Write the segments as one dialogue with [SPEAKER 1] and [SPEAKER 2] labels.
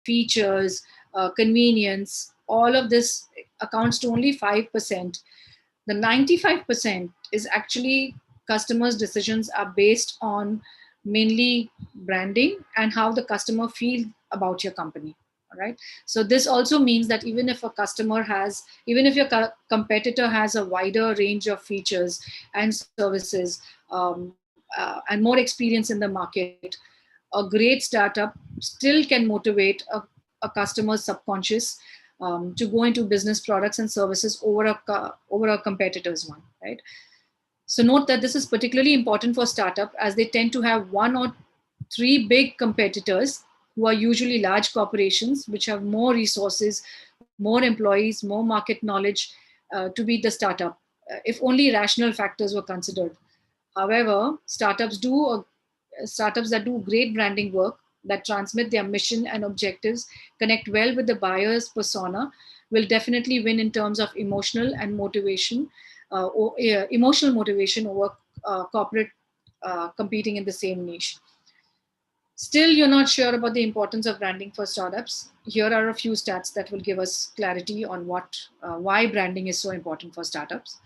[SPEAKER 1] features, convenience, all of this accounts to only 5%. The 95% is actually customers' decisions are based on mainly branding and how the customer feels about your company. All right. So this also means that even if even if your competitor has a wider range of features and services, and more experience in the market, a great startup still can motivate a customer's subconscious to go into business products and services over a competitor's one, right? So note that this is particularly important for startup as they tend to have one or three big competitors who are usually large corporations which have more resources, more employees, more market knowledge to beat the startup, if only rational factors were considered. However, startups that do great branding work, that transmit their mission and objectives, connect well with the buyer's persona, will definitely win in terms of emotional motivation over corporate competing in the same niche. Still, you're not sure about the importance of branding for startups. Here are a few stats that will give us clarity on why branding is so important for startups.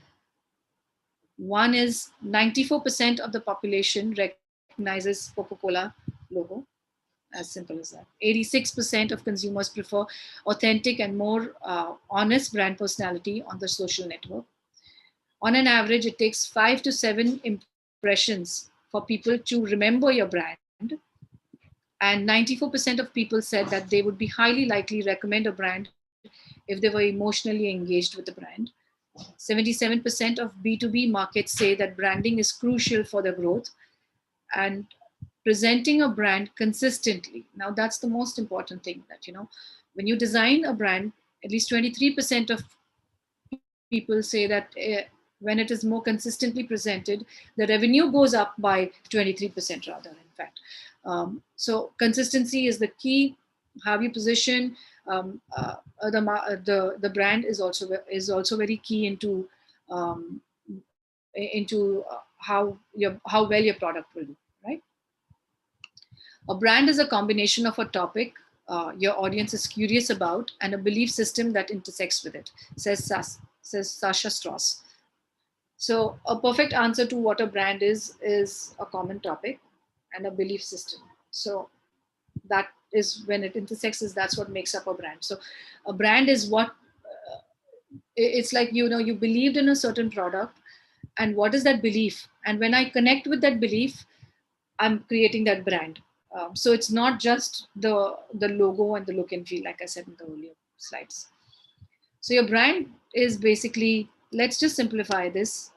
[SPEAKER 1] One is 94% of the population recognizes Coca-Cola logo, as simple as that. 86% of consumers prefer authentic and more honest brand personality on the social network. On an average, it takes 5 to 7 impressions for people to remember your brand. And 94% of people said that they would be highly likely recommend a brand if they were emotionally engaged with the brand. 77% of B2B markets say that branding is crucial for their growth, and presenting a brand consistently. Now, that's the most important thing, that, when you design a brand, at least 23% of people say that when it is more consistently presented, the revenue goes up by 23% rather, in fact. So consistency is the key. How you position the brand is also very key into how well your product will do, right? A brand is a combination of a topic your audience is curious about and a belief system that intersects with it, says Sasha Strauss. So a perfect answer to what a brand is a common topic and a belief system. So that is when it intersects, that's what makes up a brand. So a brand is what it's like, you believed in a certain product, and what is that belief, and when I connect with that belief, I'm creating that brand. So it's not just the logo and the look and feel, like I said in the earlier slides. So your brand is basically, let's just simplify this.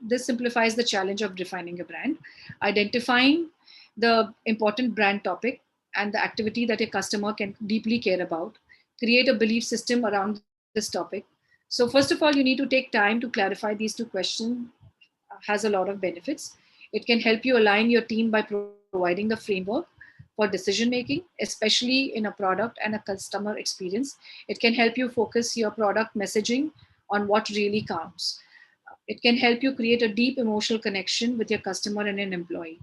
[SPEAKER 1] This simplifies the challenge of defining a brand, identifying the important brand topic and the activity that a customer can deeply care about, create a belief system around this topic. So first of all, you need to take time to clarify these two questions. Has a lot of benefits. It can help you align your team by providing the framework for decision making, especially in a product and a customer experience. It can help you focus your product messaging on what really counts. It can help you create a deep emotional connection with your customer and an employee.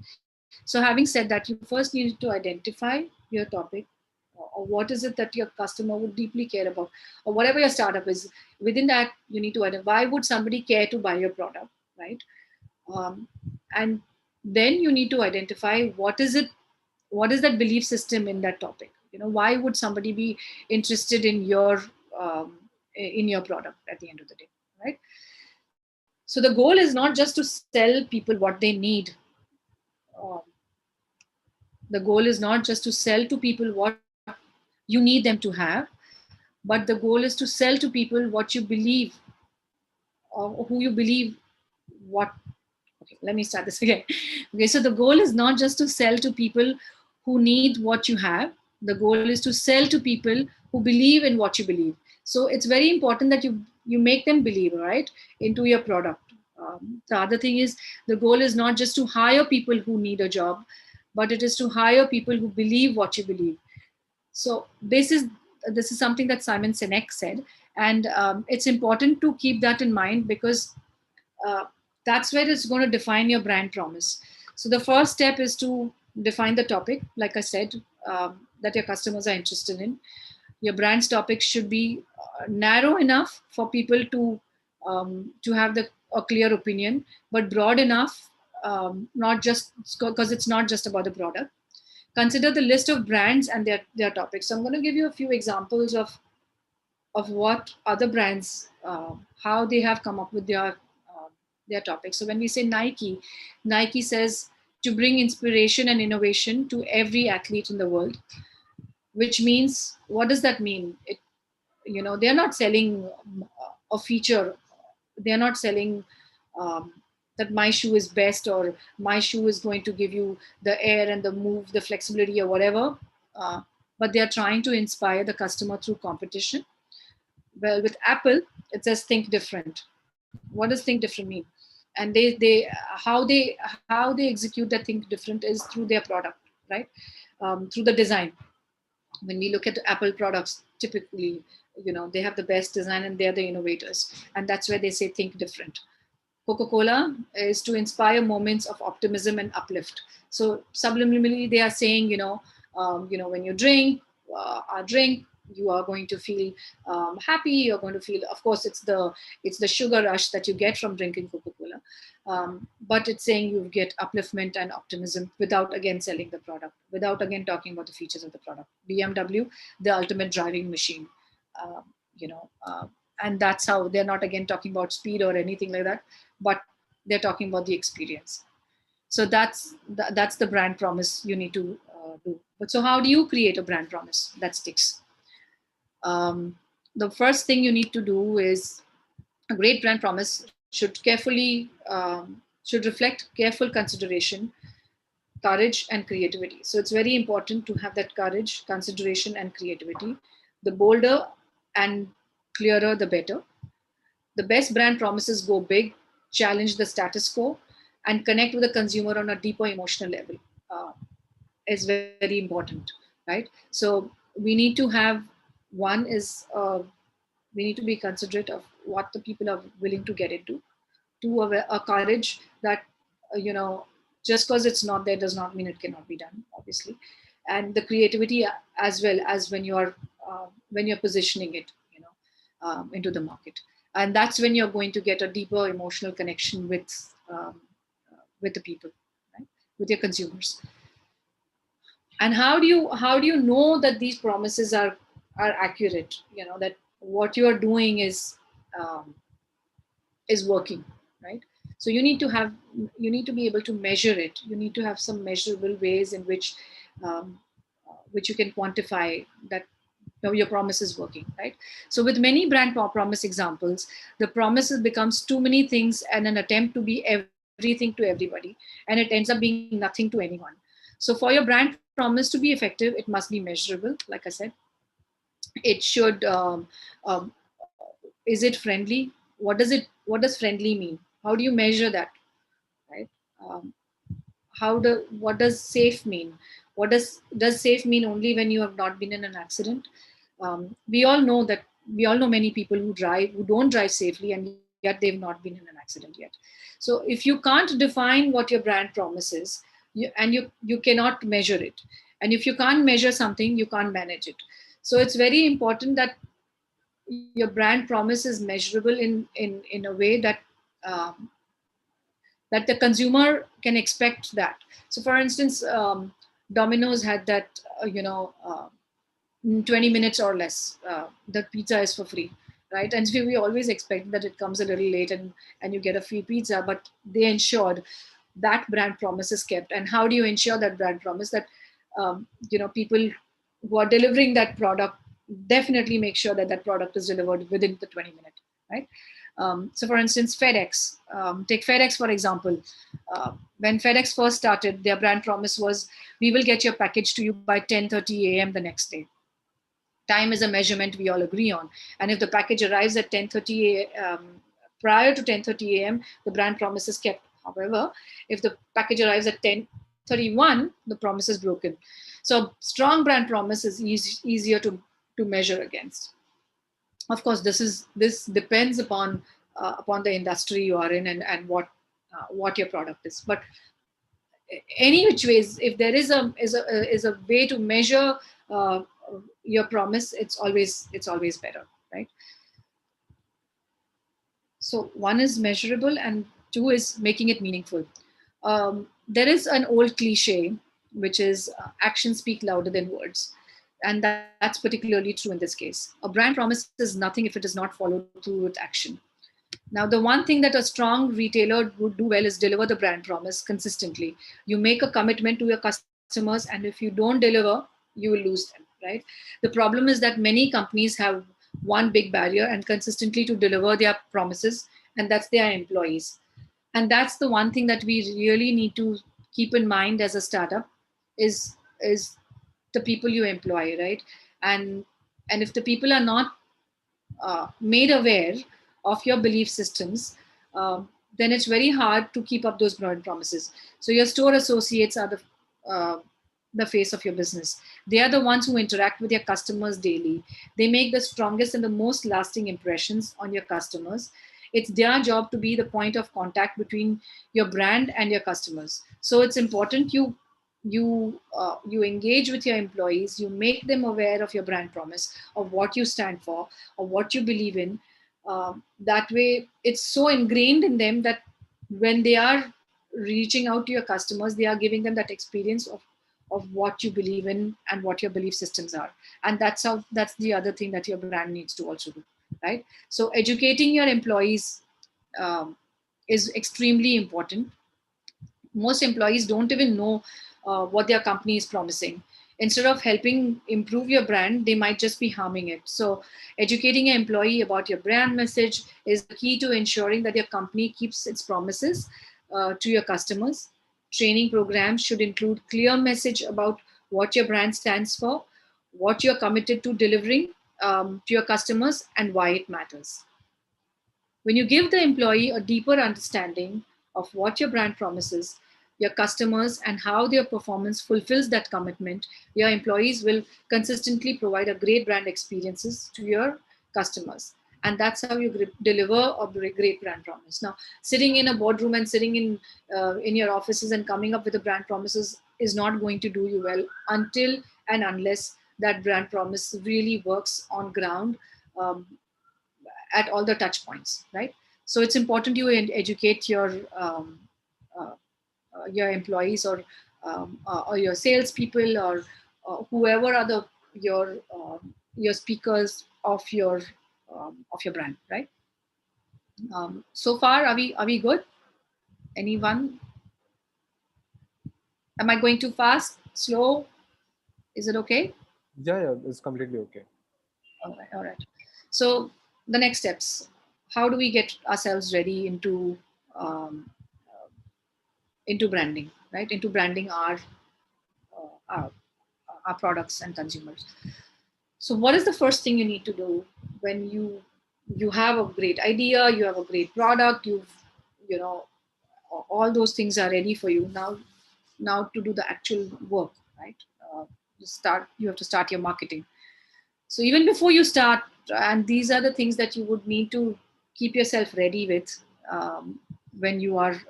[SPEAKER 1] So having said that, you first need to identify your topic, or what is it that your customer would deeply care about, or whatever your startup is. Within that, you need to identify, why would somebody care to buy your product, right? And then you need to identify what is that belief system in that topic. Why would somebody be interested in your product at the end of the day, right? So the goal is not just to sell people what they need. um, the goal is not just to sell to people what you need them to have, but the goal is to sell to people what you believe, or who you believe what. Okay, let me start this again. Okay, so the goal is not just to sell to people who need what you have. The goal is to sell to people who believe in what you believe. So it's very important that you make them believe, right, into your product. The other thing is, the goal is not just to hire people who need a job, but it is to hire people who believe what you believe. So this is something that Simon Sinek said, and it's important to keep that in mind, because uh, that's where it's going to define your brand promise. So the first step is to define the topic, like I said. that your customers are interested in. Your brand's topics should be narrow enough for people to have a clear opinion, but broad enough, not just because it's not just about the product. Consider the list of brands and their topics. So I'm going to give you a few examples of what other brands, how they have come up with their topics. So when we say Nike, Nike says to bring inspiration and innovation to every athlete in the world, which means, what does that mean? They're not selling a feature. They're not selling um, that my shoe is best, or my shoe is going to give you the air and the move, the flexibility, or whatever. But they're trying to inspire the customer through competition. Well, with Apple, it says think different. What does think different mean? And how they execute that think different is through their product, right? Through the design. When we look at Apple products, typically, they have the best design and they're the innovators, and that's where they say think different. Coca-Cola is to inspire moments of optimism and uplift. So subliminally, they are saying, when you drink our drink, you are going to feel happy. You're going to feel, of course, it's the sugar rush that you get from drinking Coca-Cola, but it's saying you get upliftment and optimism without again selling the product, without again talking about the features of the product. BMW, the ultimate driving machine. Um, you know, and that's how they're not again talking about speed or anything like that, but they're talking about the experience. So that's the brand promise you need to do. But so how do you create a brand promise that sticks? The first thing you need to do is, a great brand promise should reflect careful consideration, courage, and creativity. So it's very important to have that courage, consideration, and creativity. The bolder and clearer, the better. The best brand promises go big, challenge the status quo, and connect with the consumer on a deeper emotional level. Uh, is very important, right? So we need to have, one is, we need to be considerate of what the people are willing to get into. Two, a courage that, just because it's not there does not mean it cannot be done, obviously. And the creativity, as well as when you're positioning it, into the market. And that's when you're going to get a deeper emotional connection with the people, right? With your consumers. And how do you know that these promises are accurate, that what you are doing um, is working, right? So you need to be able to measure it. You need to have some measurable ways in um, which you can quantify that your promise is working, right? So with many brand promise examples, the promises becomes too many things and an attempt to be everything to everybody, and it ends up being nothing to anyone. So for your brand promise to be effective, it must be measurable, like I said. It should, is it friendly? What does friendly mean? How do you measure that, right? um, what does safe mean? What does safe mean only when you have not been in an accident? We all know that, we all know many people who don't drive safely, and yet they've not been in an accident yet. So if you can't define what your brand promises, you cannot measure it. And if you can't measure something, you can't manage it. So it's very important that your brand promise is measurable in a way um, that the consumer can expect that. So for instance, Domino's had that, 20 minutes or less, the pizza is for free, right? And so we always expect that it comes a little late, and you get a free pizza, but they ensured that brand promise is kept. And how do you ensure that brand promise? That people who are delivering that product definitely make sure that that product is delivered within the 20 minutes, right? So for instance, FedEx, take FedEx for example. When FedEx first started, their brand promise was, we will get your package to you by 10:30 a.m. the next day. Time is a measurement we all agree on. And if the package arrives at 10:30 prior to 10:30 a.m., the brand promise is kept. However, if the package arrives at 10:31, the promise is broken. So strong brand promise is easier to measure against. Of course, this depends upon the industry you are in, and what your product is. But any which ways, if there is a way to measure uh, your promise, it's always better, right? So one is measurable, and two is making it meaningful. There is an old cliche, which is actions speak louder than words. And that's particularly true in this case. A brand promises nothing if it is not followed through with action. Now, the one thing that a strong retailer would do well is deliver the brand promise consistently. You make a commitment to your customers, and if you don't deliver, you will lose them, right? The problem is that many companies have one big barrier and consistently to deliver their promises, and that's their employees. And that's the one thing that we really need to keep in mind as a startup is the people you employ, right? And and if the people are not made aware of your belief systems, then it's very hard to keep up those brand promises. So your store associates are uh, the face of your business. They are the ones who interact with your customers daily. They make the strongest and the most lasting impressions on your customers. It's their job to be the point of contact between your brand and your customers. So it's important you engage with your employees, you make them aware of your brand promise, of what you stand for, or what you believe in. That way, it's so ingrained in them that when they are reaching out to your customers, they are giving them that experience of what you believe in and what your belief systems are. And that's the other thing that your brand needs to also do, right? So educating your employees um, is extremely important. Most employees don't even know what their company is promising. Instead of helping improve your brand, they might just be harming it. So educating an employee about your brand message is the key to ensuring that your company keeps its promises to your customers. Training programs should include clear message about what your brand stands for, what you're committed to delivering to your customers, and why it matters. When you give the employee a deeper understanding of what your brand promises, your customers, and how their performance fulfills that commitment, your employees will consistently provide a great brand experiences to your customers. And that's how you deliver a great brand promise. Now, sitting in a boardroom and sitting in your offices and coming up with a brand promises is not going to do you well until and unless that brand promise really works on ground, um, at all the touch points, right? So it's important you educate uh, your employees, or your salespeople, or whoever are your speakers of your brand, right? So far, are we good? Anyone? Am I going too fast? Slow? Is it okay?
[SPEAKER 2] Yeah, yeah, it's completely okay.
[SPEAKER 1] All right, all right. So the next steps. How do we get ourselves ready um, into branding, right? Into branding uh, our our products and consumers. So, what is the first thing you need to do when you have a great idea, you have a great product, you know all those things are ready for you now to do the actual work, right? You have to start your marketing. So even before you start, and these are the things that you would need to keep yourself ready with when you are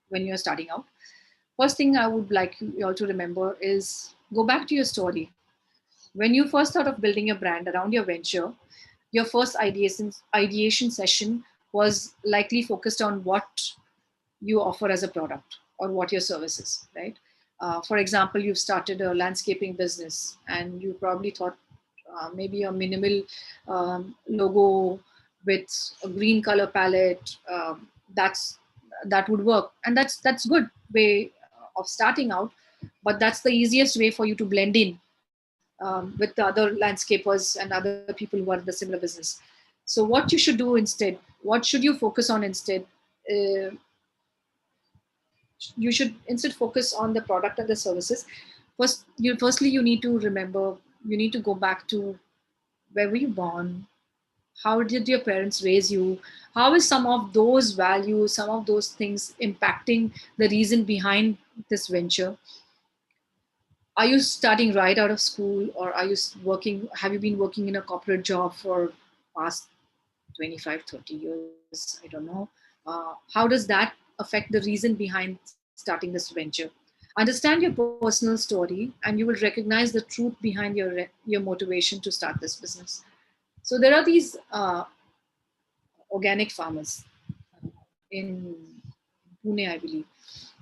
[SPEAKER 1] when you're starting out. First thing I would like you all to remember is go back to your story. When you first thought of building a brand around your venture, your first ideation session was likely focused on what you offer as a product or what your service is, right? For example, you've started a landscaping business and you probably thought maybe a minimal logo with a green color palette. That would work, and that's good way of starting out. But that's the easiest way for you to blend in with the other landscapers and other people who are in the similar business. So what you should do instead, what should you focus on instead? Uh, you should instead focus on the product and the services. Firstly you need to remember, you need to go back to where were you born, how did your parents raise you, how is some of those values, some of those things impacting the reason behind this venture. Are you starting right out of school, or are you working, have you been working in a corporate job for past 25, 30 years? I don't know. How does that affect the reason behind starting starting this venture. Understand your personal story, and you will recognize the truth behind your motivation to start this business. So there are these organic farmers in Pune, I believe.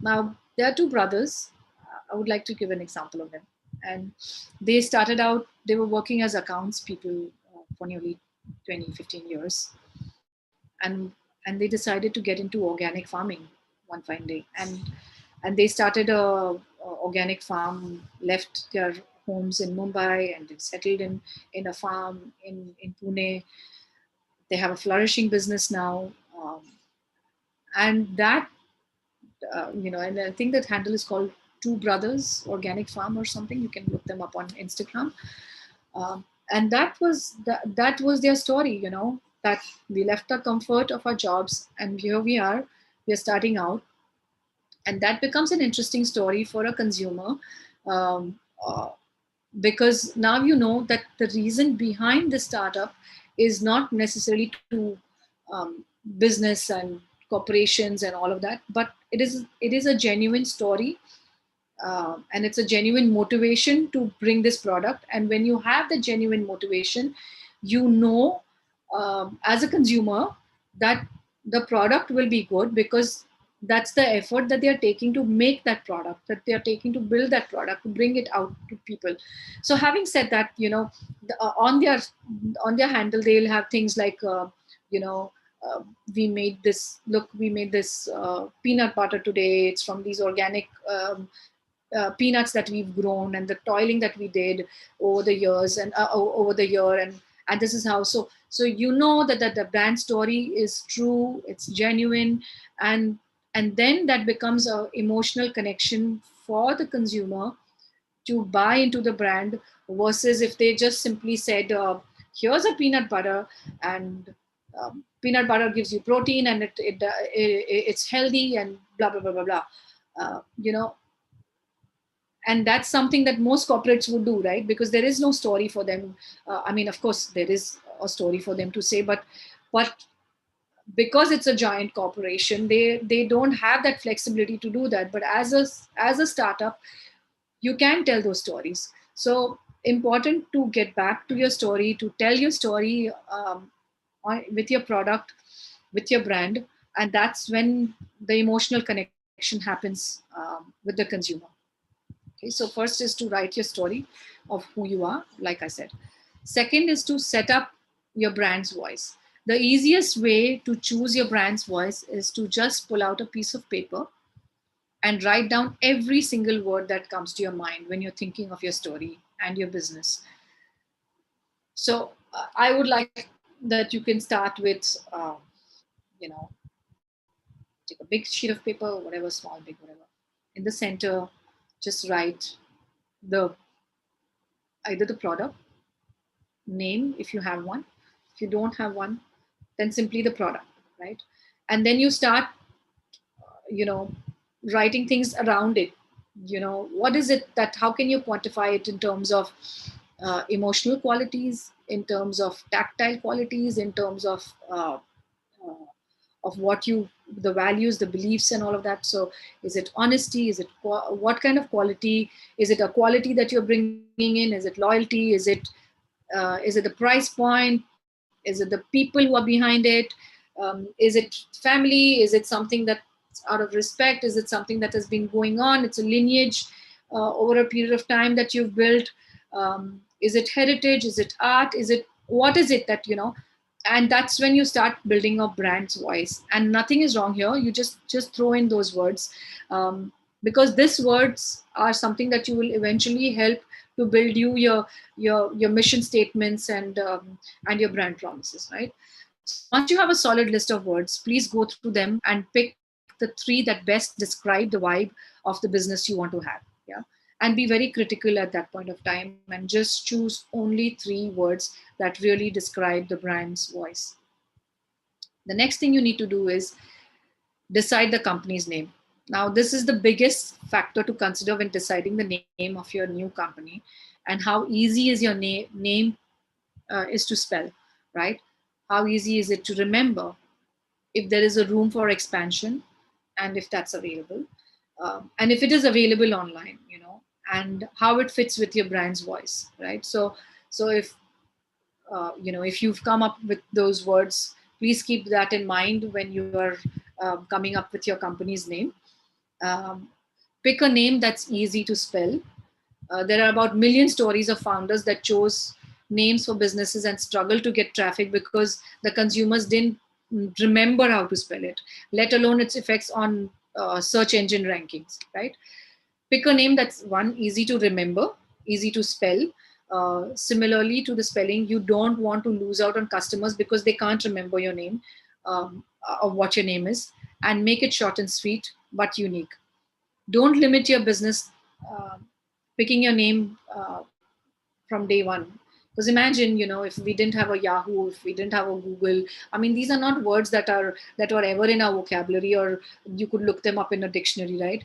[SPEAKER 1] Now, there are two brothers. I would like to give an example of them. And they started out, they were working as accounts people for nearly 20, 15 years. And, and they decided to get into organic farming one fine day. And they started a organic farm, left their homes in Mumbai, and they settled in a farm in Pune. They have a flourishing business now. And that and I think that handle is called Two Brothers Organic Farm or something. You can look them up on Instagram. And that was their story. That we left the comfort of our jobs, and here we are. We are starting out, and that becomes an interesting story for a consumer. Um, uh, because now you know that the reason behind the startup is not necessarily to um, business and corporations and all of that, but it is a genuine story, and it's a genuine motivation to bring this product. And when you have the genuine motivation, you know, as a consumer, that the product will be good, because that's the effort that they are taking to make that product, that they are taking to build that product, to bring it out to people. So having said that, on their handle they'll have things like, you know uh, we made this peanut butter today. It's from these organic peanuts that we've grown, and the toiling that we did over the years, and over the year. And this is how. So that the brand story is true, it's genuine. And and then that becomes a emotional connection for the consumer to buy into the brand, versus if they just simply said, here's a peanut butter, and peanut butter gives you protein, and it's healthy, and blah blah blah blah blah. uh, you know and that's something that most corporates would do, right? Because there is no story for them. I mean, of course there is a story for them to say, but because it's a giant corporation, they don't have that flexibility to do that. But as a startup, you can tell those stories. So important to get back to your story, to tell your story, with your product, with your brand. And that's when the emotional connection happens, with the consumer. Okay, so first is to write your story of who you are, like I said. Second is to set up your brand's voice. The easiest way to choose your brand's voice is to just pull out a piece of paper and write down every single word that comes to your mind when you're thinking of your story and your business. So I would like that you can start with, you know, take a big sheet of paper, whatever, small, big, whatever. In the center, just write the either the product name if you have one. If you don't have one, then simply the product, right? And then you start, you know, writing things around it. What is it, that how can you quantify it in terms of emotional qualities, in terms of tactile qualities, in terms uh, of what you the values, the beliefs, and all of that. So is it honesty? Is it what kind of quality? Is it a quality that you're bringing in? Is it loyalty? Is it the price point? Is it the people who are behind it? Is it family? Is it something that's out of respect? Is it something that has been going on? It's a lineage over a period of time that you've built. Is it heritage? Is it art? Is it what is it that and that's when you start building a brand's voice. And nothing is wrong here. You just throw in those words, because these words are something that you will eventually help to build your mission statements and your brand promises, right? So once you have a solid list of words, please go through them and pick the three that best describe the vibe of the business you want to have. Yeah. And be very critical at that point of time, and just choose only three words that really describe the brand's voice. The next thing you need to do is decide the company's name. Now, this is the biggest factor to consider when deciding the name of your new company, and how easy is your name is to spell, right? How easy is it to remember? If there is a room for expansion, and if that's available. and if it is available online, and how it fits with your brand's voice, right? So if you've come up with those words, please keep that in mind when you are coming up with your company's name. um, Pick a name that's easy to spell. There are about million stories of founders that chose names for businesses and struggled to get traffic because the consumers didn't remember how to spell it, let alone its effects on search engine rankings, right? Pick a name that's one, easy to remember, easy to spell. Similarly to the spelling, you don't want to lose out on customers because they can't remember your name, or what your name is. And make it short and sweet but unique. Don't limit your business uh, picking your name from day one, because imagine, if we didn't have a Yahoo, if we didn't have a Google. I mean, these are not words that were ever in our vocabulary, or you could look them up in a dictionary, right?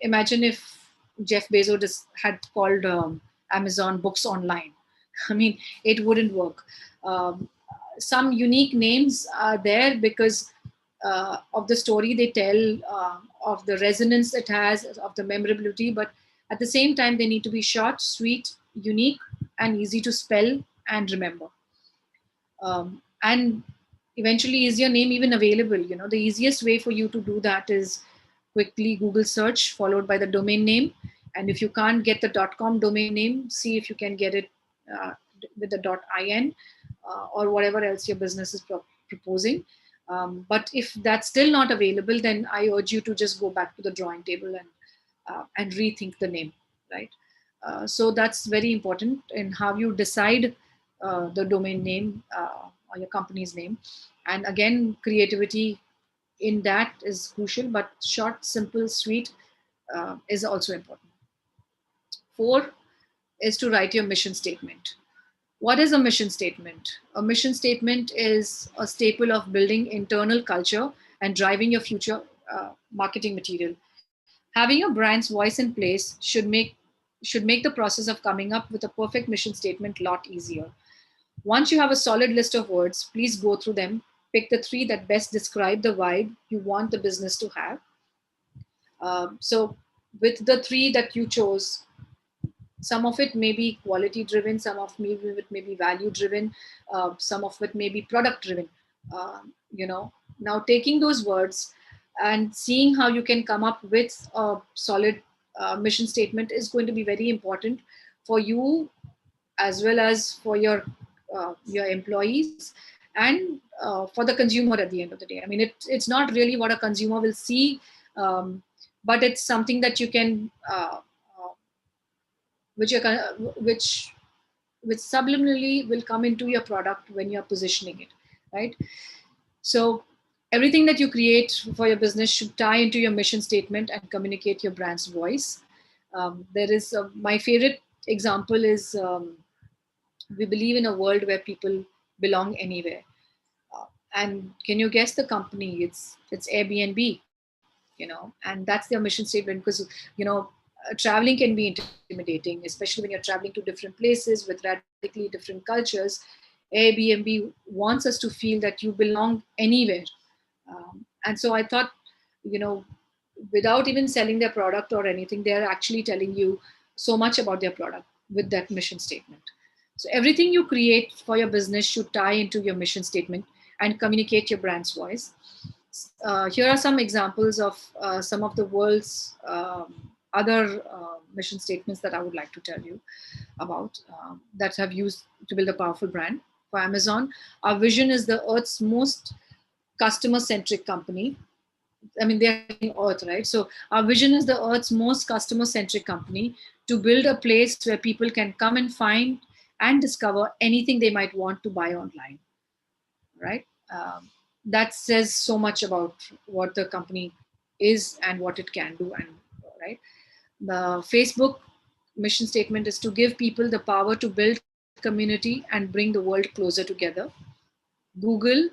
[SPEAKER 1] Imagine if Jeff Bezos had called Amazon books online. I mean, it wouldn't work. um, some unique names are there because of the story they tell, of the resonance it has, of the memorability. But at the same time, they need to be short, sweet, unique, and easy to spell and remember. And eventually, is your name even available? The easiest way for you to do that is quickly Google search followed by the domain name. And if you can't get the .com domain name, see if you can get it uh, with the .in, or whatever else your business is proposing. But if that's still not available, then I urge you to just go back to the drawing table and rethink the name, right? So that's very important in how you decide the domain name, or your company's name. And again, creativity in that is crucial, but short, simple, sweet is also important. Four is to write your mission statement. What is a mission statement? A mission statement is a staple of building internal culture and driving your future marketing material. Having a brand's voice in place should make the process of coming up with a perfect mission statement a lot easier. Once you have a solid list of words, please go through them. Pick the three that best describe the vibe you want the business to have. So, with the three that you chose, some of it may be quality driven, some of it may be value driven, some of it may be product driven. You know, now taking those words and seeing how you can come up with a solid mission statement is going to be very important for you, as well as for your employees, and for the consumer at the end of the day. I mean, it's not really what a consumer will see, but it's something that you can which you can which subliminally will come into your product when you're positioning it, right? So everything that you create for your business should tie into your mission statement and communicate your brand's voice. There is my favorite example is, we believe in a world where people belong anywhere. And can you guess the company? It's Airbnb, and that's their mission statement. Because traveling can be intimidating, especially when you're traveling to different places with radically different cultures. Airbnb wants us to feel that you belong anywhere. And so I thought, you know without even selling their product or anything, they're actually telling you so much about their product with that mission statement. So everything you create for your business should tie into your mission statement and communicate your brand's voice. Here are some examples of some of the world's other mission statements that I would like to tell you about, that have used to build a powerful brand. For Amazon, our vision is the Earth's most customer centric company. I mean, they're saying Earth, right? So our vision is the Earth's most customer-centric company, to build a place where people can come and find and discover anything they might want to buy online, right? That says so much about what the company is and what it can do, and right. The Facebook mission statement is to give people the power to build community and bring the world closer together. Google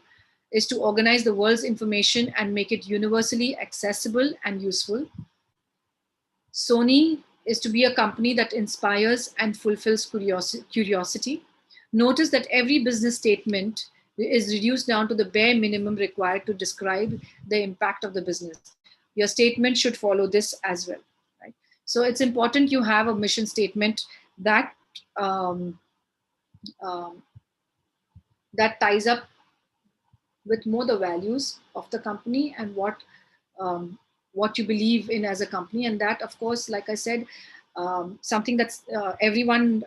[SPEAKER 1] is to organize the world's information and make it universally accessible and useful. Sony is to be a company that inspires and fulfills curiosity. Notice that every business statement is reduced down to the bare minimum required to describe the impact of the business. Your statement should follow this as well, right? So it's important you have a mission statement that um, um, that ties up with more the values of the company and um, what you believe in as a company. And that, of course, like I said, something that's everyone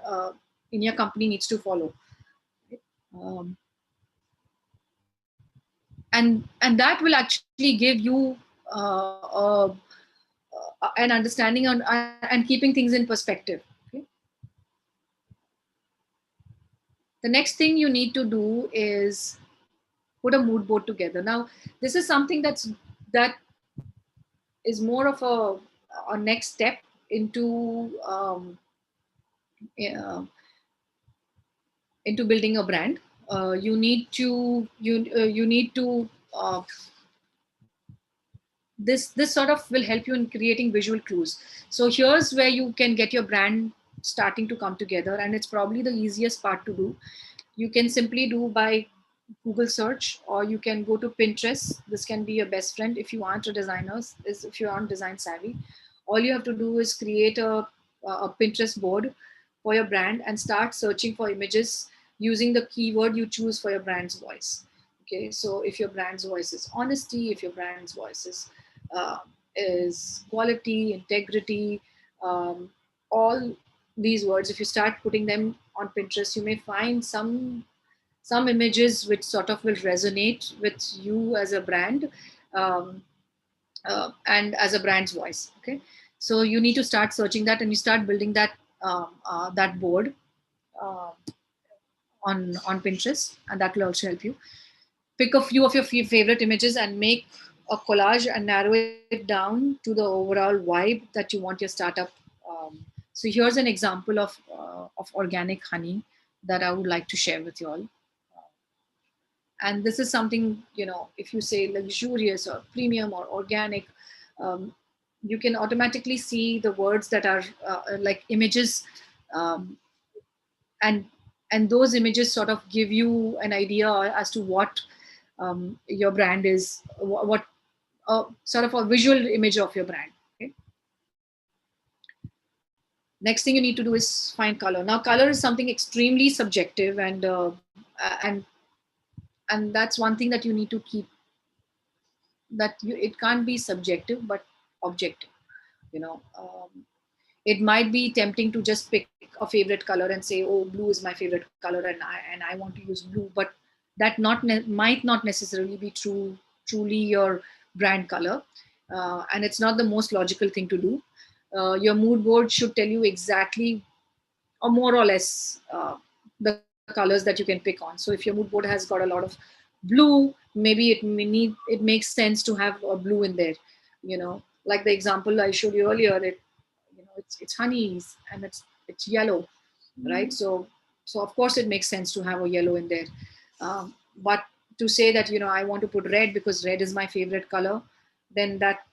[SPEAKER 1] in your company needs to follow. um, and that will actually give you an understanding on and keeping things in perspective. Okay? The next thing you need to do is put a mood board together. Now, this is something that is more of a next step uh, into building a brand. You need to this sort of will help you in creating visual clues. So here's where you can get your brand starting to come together, and it's probably the easiest part to do. You can simply do by Google search, or you can go to Pinterest. This can be your best friend if you aren't a designer, is if you aren't design savvy. All you have to do is create a Pinterest board for your brand and start searching for images using the keyword you choose for your brand's voice. Okay, so if your brand's voice is honesty, if your brand's voice uh, is quality, integrity, um, all these words, if you start putting them on Pinterest, you may find some images which sort of will resonate with you as a brand, um, and as a brand's voice. Okay, so you need to start searching that, and you start building that board uh, on Pinterest, and that will also help you pick a few of your favorite images and make a collage and narrow it down to the overall vibe that you want your startup. So here's an example of organic honey that I would like to share with you all. And this is something, if you say luxurious or premium or organic, um, you can automatically see the words that are like images, um, and and those images sort of give you an idea as to what your brand is, what sort of a visual image of your brand. Okay. Next thing you need to do is find color. Now, color is something extremely subjective, and that's one thing that you need to keep, that it can't be subjective but objective. You know, it might be tempting to just pick a favorite color and say, "Oh, blue is my favorite color, and I want to use blue," but that might not necessarily be truly your brand color, and it's not the most logical thing to do. Your mood board should tell you exactly, or more or less, the colors that you can pick on. So if your mood board has got a lot of blue, maybe it makes sense to have a blue in there. Like the example I showed you earlier, it's honeys and it's yellow, right? So of course it makes sense to have a yellow in there. But to say that I want to put red because red is my favorite color, then that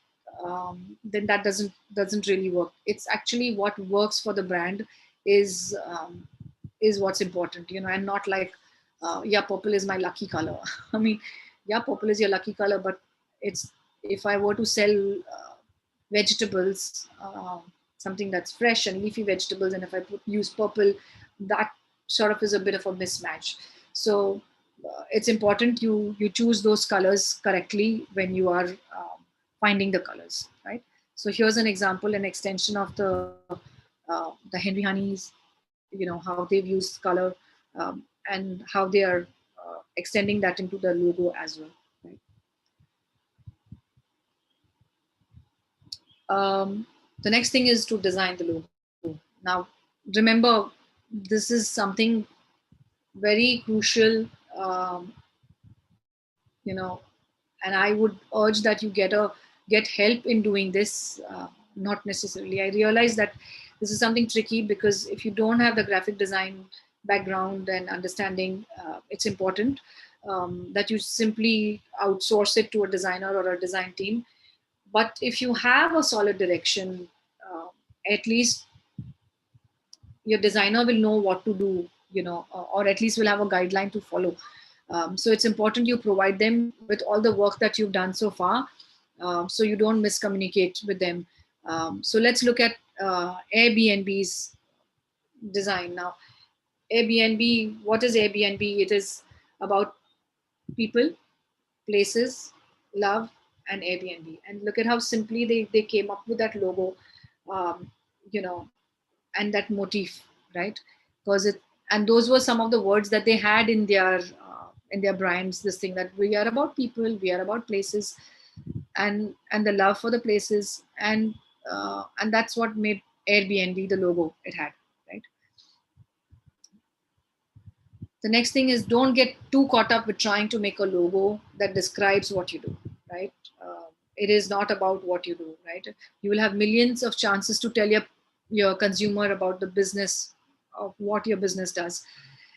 [SPEAKER 1] doesn't really work. It's actually what works for the brand is is what's important, and not like, yeah, purple is my lucky color. I mean, yeah, purple is your lucky color, but it's, if I were to sell vegetables, something that's fresh and leafy vegetables, and if I use purple, that sort of is a bit of a mismatch. So it's important you choose those colors correctly when you are finding the colors, right? So here's an example, an extension of the Henry Honeys, how they've used color, and how they are extending that into the logo as well, right? um, the next thing is to design the logo. Now, remember, this is something very crucial, you know and I would urge that you get help in doing this. Not necessarily, I realize that this is something tricky, because if you don't have the graphic design background and understanding, it's important that you simply outsource it to a designer or a design team. But if you have a solid direction, uh, at least your designer will know what to do, or at least will have a guideline to follow. So it's important you provide them with all the work that you've done so far, so you don't miscommunicate with them. So let's look at Airbnb's design now. Airbnb, what is Airbnb? It is about people, places, love, and Airbnb. And look at how simply they came up with that logo, um, you know, and that motif, right? Because it, and those were some of the words that they had in their brands. This thing that we are about people, we are about places, and the love for the places, and that's what made Airbnb the logo it had, right? The next thing is, don't get too caught up with trying to make a logo that describes what you do, right? It is not about what you do, right? You will have millions of chances to tell your consumer about the business of what your business does.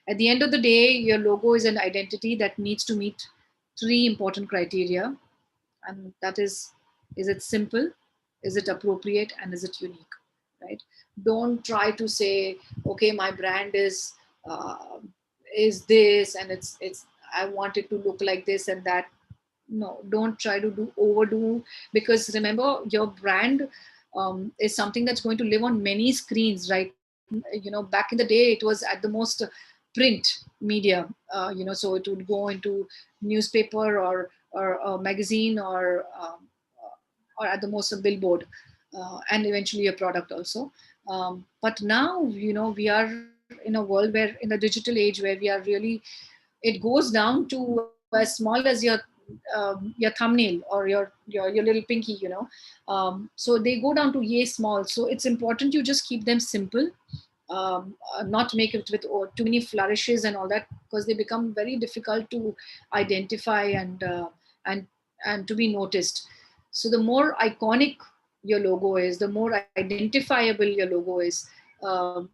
[SPEAKER 1] At the end of the day, your logo is an identity that needs to meet three important criteria, and that is it simple, is it appropriate, and is it unique, right? Don't try to say, okay, my brand uh, is this, and it's I want it to look like this and that. No, don't try to do overdo, because remember, your brand is something that's going to live on many screens, right? Back in the day, it was at the most print media, so it would go into newspaper or a magazine, or at the most a billboard, and eventually a product also. But now, we are in a world where, in the digital age, where we are really, it goes down to as small as your thumbnail or your little pinky, so they go down to yay small. So it's important you just keep them simple, not make it with too many flourishes and all that, because they become very difficult to identify and and to be noticed. So the more iconic your logo is, the more identifiable your logo is. Um,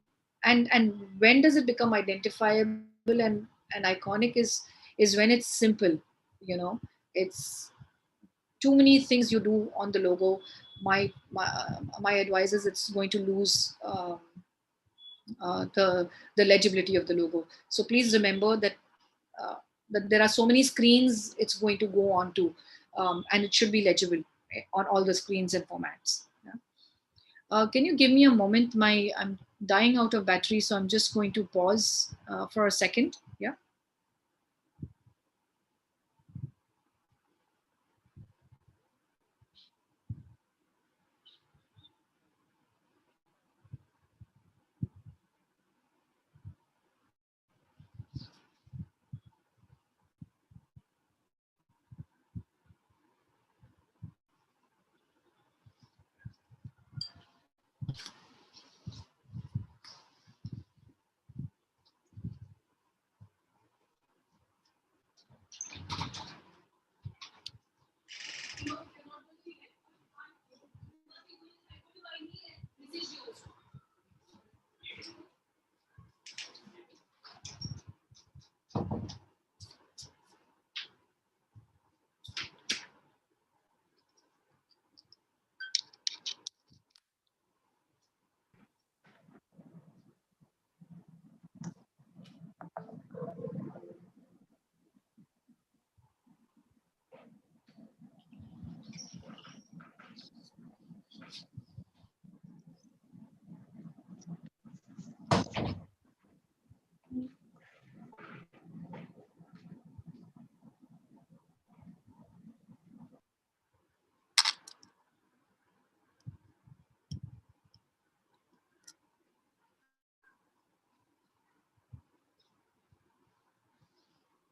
[SPEAKER 1] and when does it become identifiable and iconic is when it's simple. you know it's too many things you do on the logo. My advice is, it's going to lose the legibility of the logo. So please remember uh, that there are so many screens it's going to go on to, and it should be legible on all the screens and formats. Yeah. Can you give me a moment? I'm dying out of battery, so I'm just going to pause for a second. Yeah.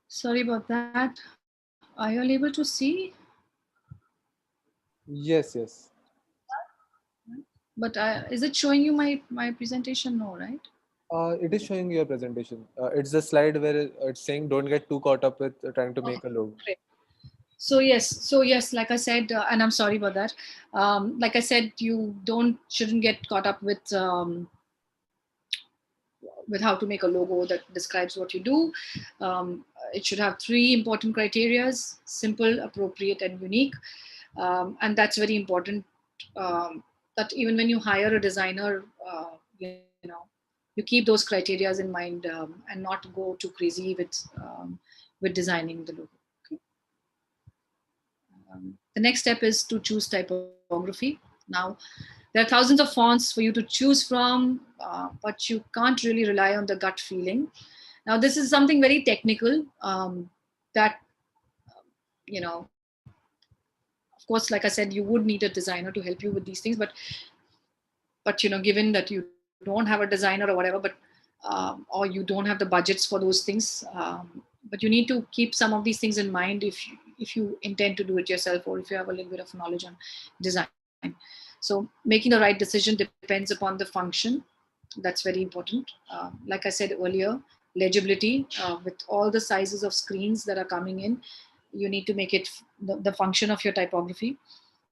[SPEAKER 1] Sorry about that. Are you all able to see?
[SPEAKER 2] Yes, yes.
[SPEAKER 1] But is it showing you my presentation? No, right?
[SPEAKER 2] It is showing your presentation. It's the slide where it's saying don't get too caught up with trying to
[SPEAKER 1] Oh,
[SPEAKER 2] make a logo.
[SPEAKER 1] great. So yes, like I said, and I'm sorry about that. Like I said, you don't shouldn't get caught up with how to make a logo that describes what you do. It should have three important criterias: simple, appropriate, and unique. And that's very important. Um, that even when you hire a designer, you know, you keep those criterias in mind, and not go too crazy with designing the logo. Okay. The next step is to choose typography. Now, there are thousands of fonts for you to choose from, but you can't really rely on the gut feeling. Now, this is something very technical that, of course, like I said, you would need a designer to help you with these things. But given that you don't have a designer or whatever, or you don't have the budgets for those things, but you need to keep some of these things in mind if you intend to do it yourself, or if you have a little bit of knowledge on design. So making the right decision depends upon the function. That's very important. Like I said earlier, legibility, with all the sizes of screens that are coming in, you need to make it the function of your typography,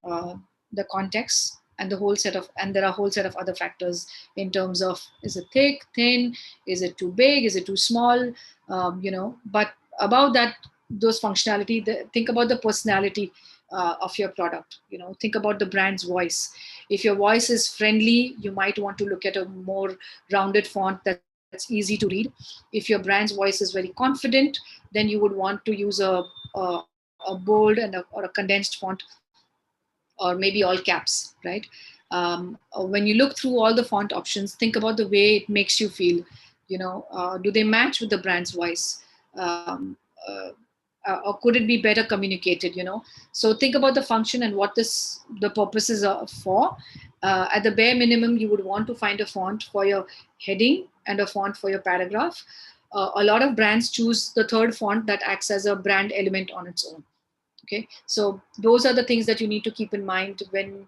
[SPEAKER 1] uh, the context, and there are a whole set of other factors in terms of, is it thick, thin, is it too big, is it too small, but about that, those functionality, think about the personality of your product. Think about the brand's voice. If your voice is friendly, you might want to look at a more rounded font that's easy to read. If your brand's voice is very confident, then you would want to use a bold or a condensed font, or maybe all caps, right? When you look through all the font options, think about the way it makes you feel. Do they match with the brand's voice? Or could it be better communicated? So think about the function and what the purposes are for. At the bare minimum, you would want to find a font for your heading and a font for your paragraph. A lot of brands choose the third font that acts as a brand element on its own. Okay, so those are the things that you need to keep in mind when,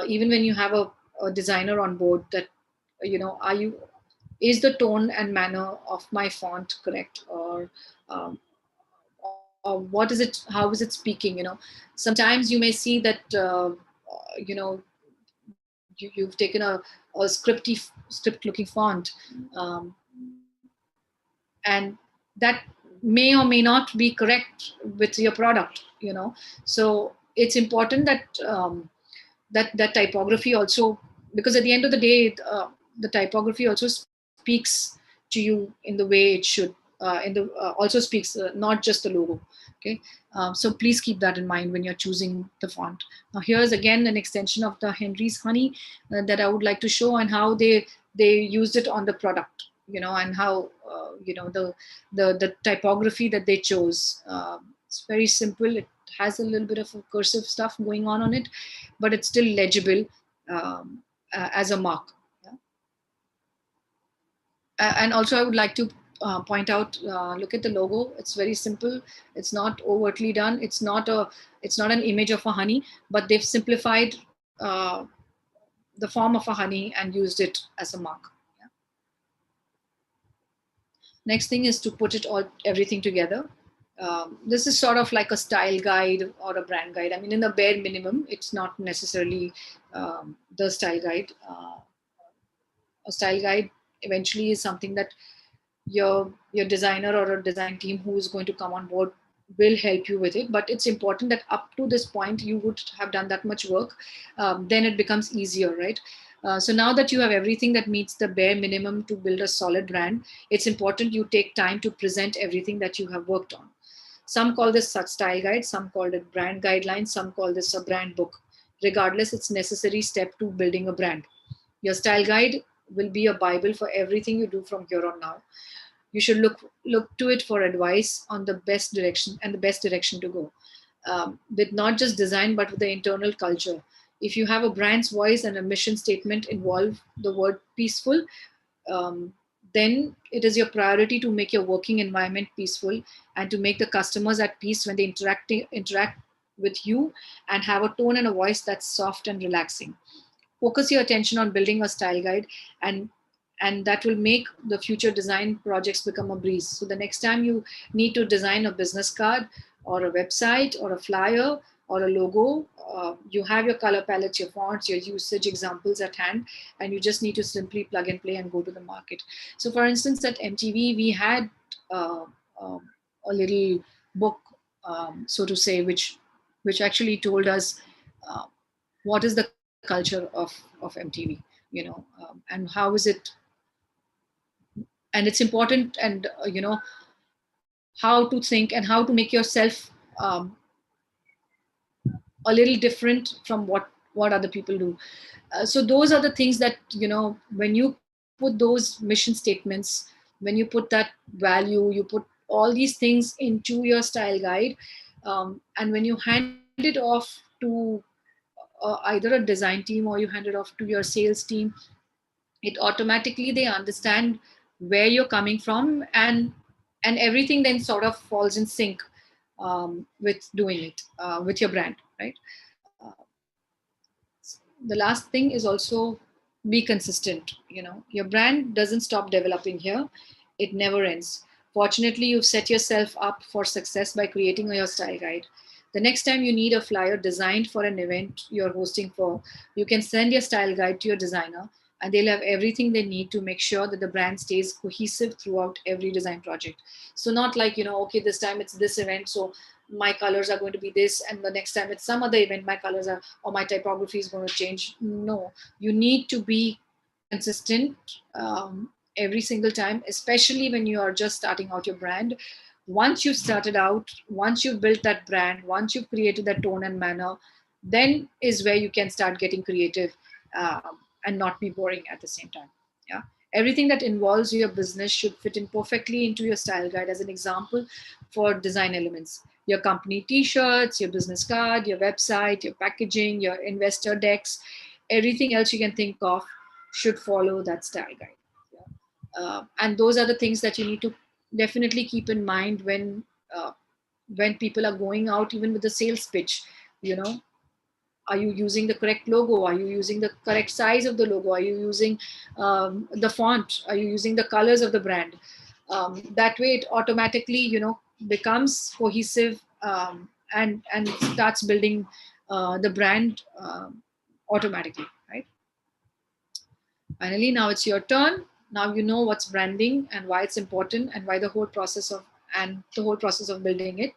[SPEAKER 1] even when you have a designer on board, that is the tone and manner of my font correct, um, or what is it, how is it speaking? Sometimes you may see that you know you've taken a script looking font, um, and that may or may not be correct with your product. So it's important that that typography also, because at the end of the day, the typography also speaks to you in the way it should, also speaks, not just the logo. Okay, so please keep that in mind when you're choosing the font. Now here's again an extension of the Henry's Honey that I would like to show, and how they used it on the product, and how the typography that they chose. It's very simple. It has a little bit of a cursive stuff going on it, but it's still legible as a mark. Yeah? And also, I would like to point out, look at the logo. It's very simple. It's not overtly done. It's not an image of a honey, but they've simplified the form of a honey and used it as a mark. Yeah? Next thing is to put everything together. This is sort of like a style guide or a brand guide. I mean, in the bare minimum, it's not necessarily the style guide. A style guide eventually is something that your designer or a design team who is going to come on board will help you with it. But it's important that up to this point you would have done that much work. Then it becomes easier, right? So now that you have everything that meets the bare minimum to build a solid brand, it's important you take time to present everything that you have worked on. Some call this such style guide, some call it brand guidelines, some call this a brand book. Regardless, it's necessary step to building a brand. Your style guide will be a Bible for everything you do from here on now. You should look to it for advice on the best direction to go, with not just design but with the internal culture. If you have a brand's voice and a mission statement involve the word peaceful, um, then it is your priority to make your working environment peaceful and to make the customers at peace when they interact with you, and have a tone and a voice that's soft and relaxing. Focus your attention on building a style guide, and that will make the future design projects become a breeze. So the next time you need to design a business card or a website or a flyer or a logo, you have your color palettes, your fonts, your usage examples at hand, and you just need to simply plug and play and go to the market. So for instance, at MTV we had uh, um, a little book, so to say, which actually told us uh, what is the culture of MTV, and how is it, and it's important, and how to think and how to make yourself a little different from what other people do. So those are the things that, when you put those mission statements, when you put that value, you put all these things into your style guide, and when you hand it off to either a design team, or you hand it off to your sales team, it automatically, they understand where you're coming from, and everything then sort of falls in sync with doing it with your brand, right? uh, the last thing is also be consistent. Your brand doesn't stop developing here, it never ends. Fortunately, you've set yourself up for success by creating your style guide. The next time you need a flyer designed for an event you're hosting for, you can send your style guide to your designer, and they'll have everything they need to make sure that the brand stays cohesive throughout every design project. So not like, okay, this time it's this event, so my colors are going to be this, and the next time it's some other event, my colors are, or my typography is going to change. No, you need to be consistent every single time, especially when you are just starting out your brand. Once you've started out, once you've built that brand, once you've created that tone and manner, then is where you can start getting creative, and not be boring at the same time. Yeah, everything that involves your business should fit in perfectly into your style guide. As an example, for design elements, your company t-shirts, your business card, your website, your packaging, your investor decks, everything else you can think of should follow that style guide. Yeah. And those are the things that you need to definitely keep in mind uh, when people are going out, even with the sales pitch. You know, are you using the correct logo? Are you using the correct size of the logo? Are you using the font? Are you using the colors of the brand? That way it automatically, becomes cohesive, and starts building the brand automatically, right? Finally, now it's your turn. Now you know what's branding and why it's important, and why the whole process of building it.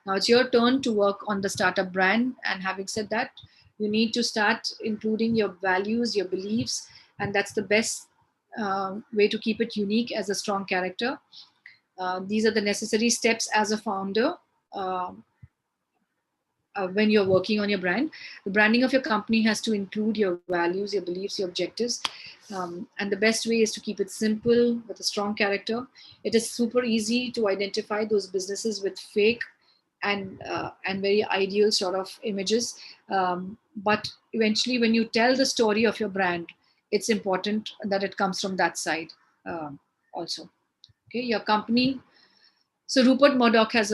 [SPEAKER 1] Now it's your turn to work on the startup brand. And having said that, you need to start including your values, your beliefs, and that's the best way to keep it unique as a strong character. These are the necessary steps as a founder. Um when you're working on your brand. The branding of your company has to include your values, your beliefs, your objectives. And the best way is to keep it simple with a strong character. It is super easy to identify those businesses with fake and very ideal sort of images. But eventually, when you tell the story of your brand, it's important that it comes from that side also. Okay, your company, so Rupert Murdoch has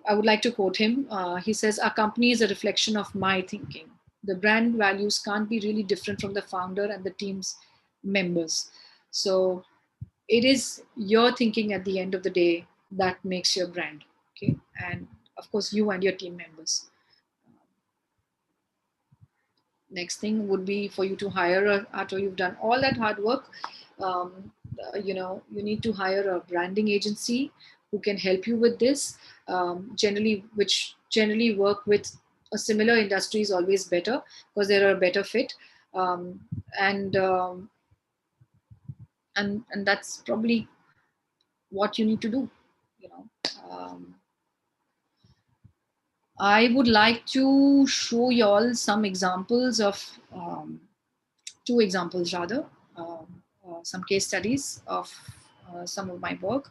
[SPEAKER 1] I would like to quote him. He says, "Our company is a reflection of my thinking. The brand values can't be really different from the founder and the team's members." So it is your thinking at the end of the day that makes your brand. Okay. And of course, you and your team members. Next thing would be for you to hire after you've done all that hard work. You need to hire a branding agency who can help you with this. Which generally work with a similar industry is always better, because they're a better fit. um, and um, and that's probably what you need to do. you know um, I would like to show you all some examples of two examples rather, some case studies of some of my work,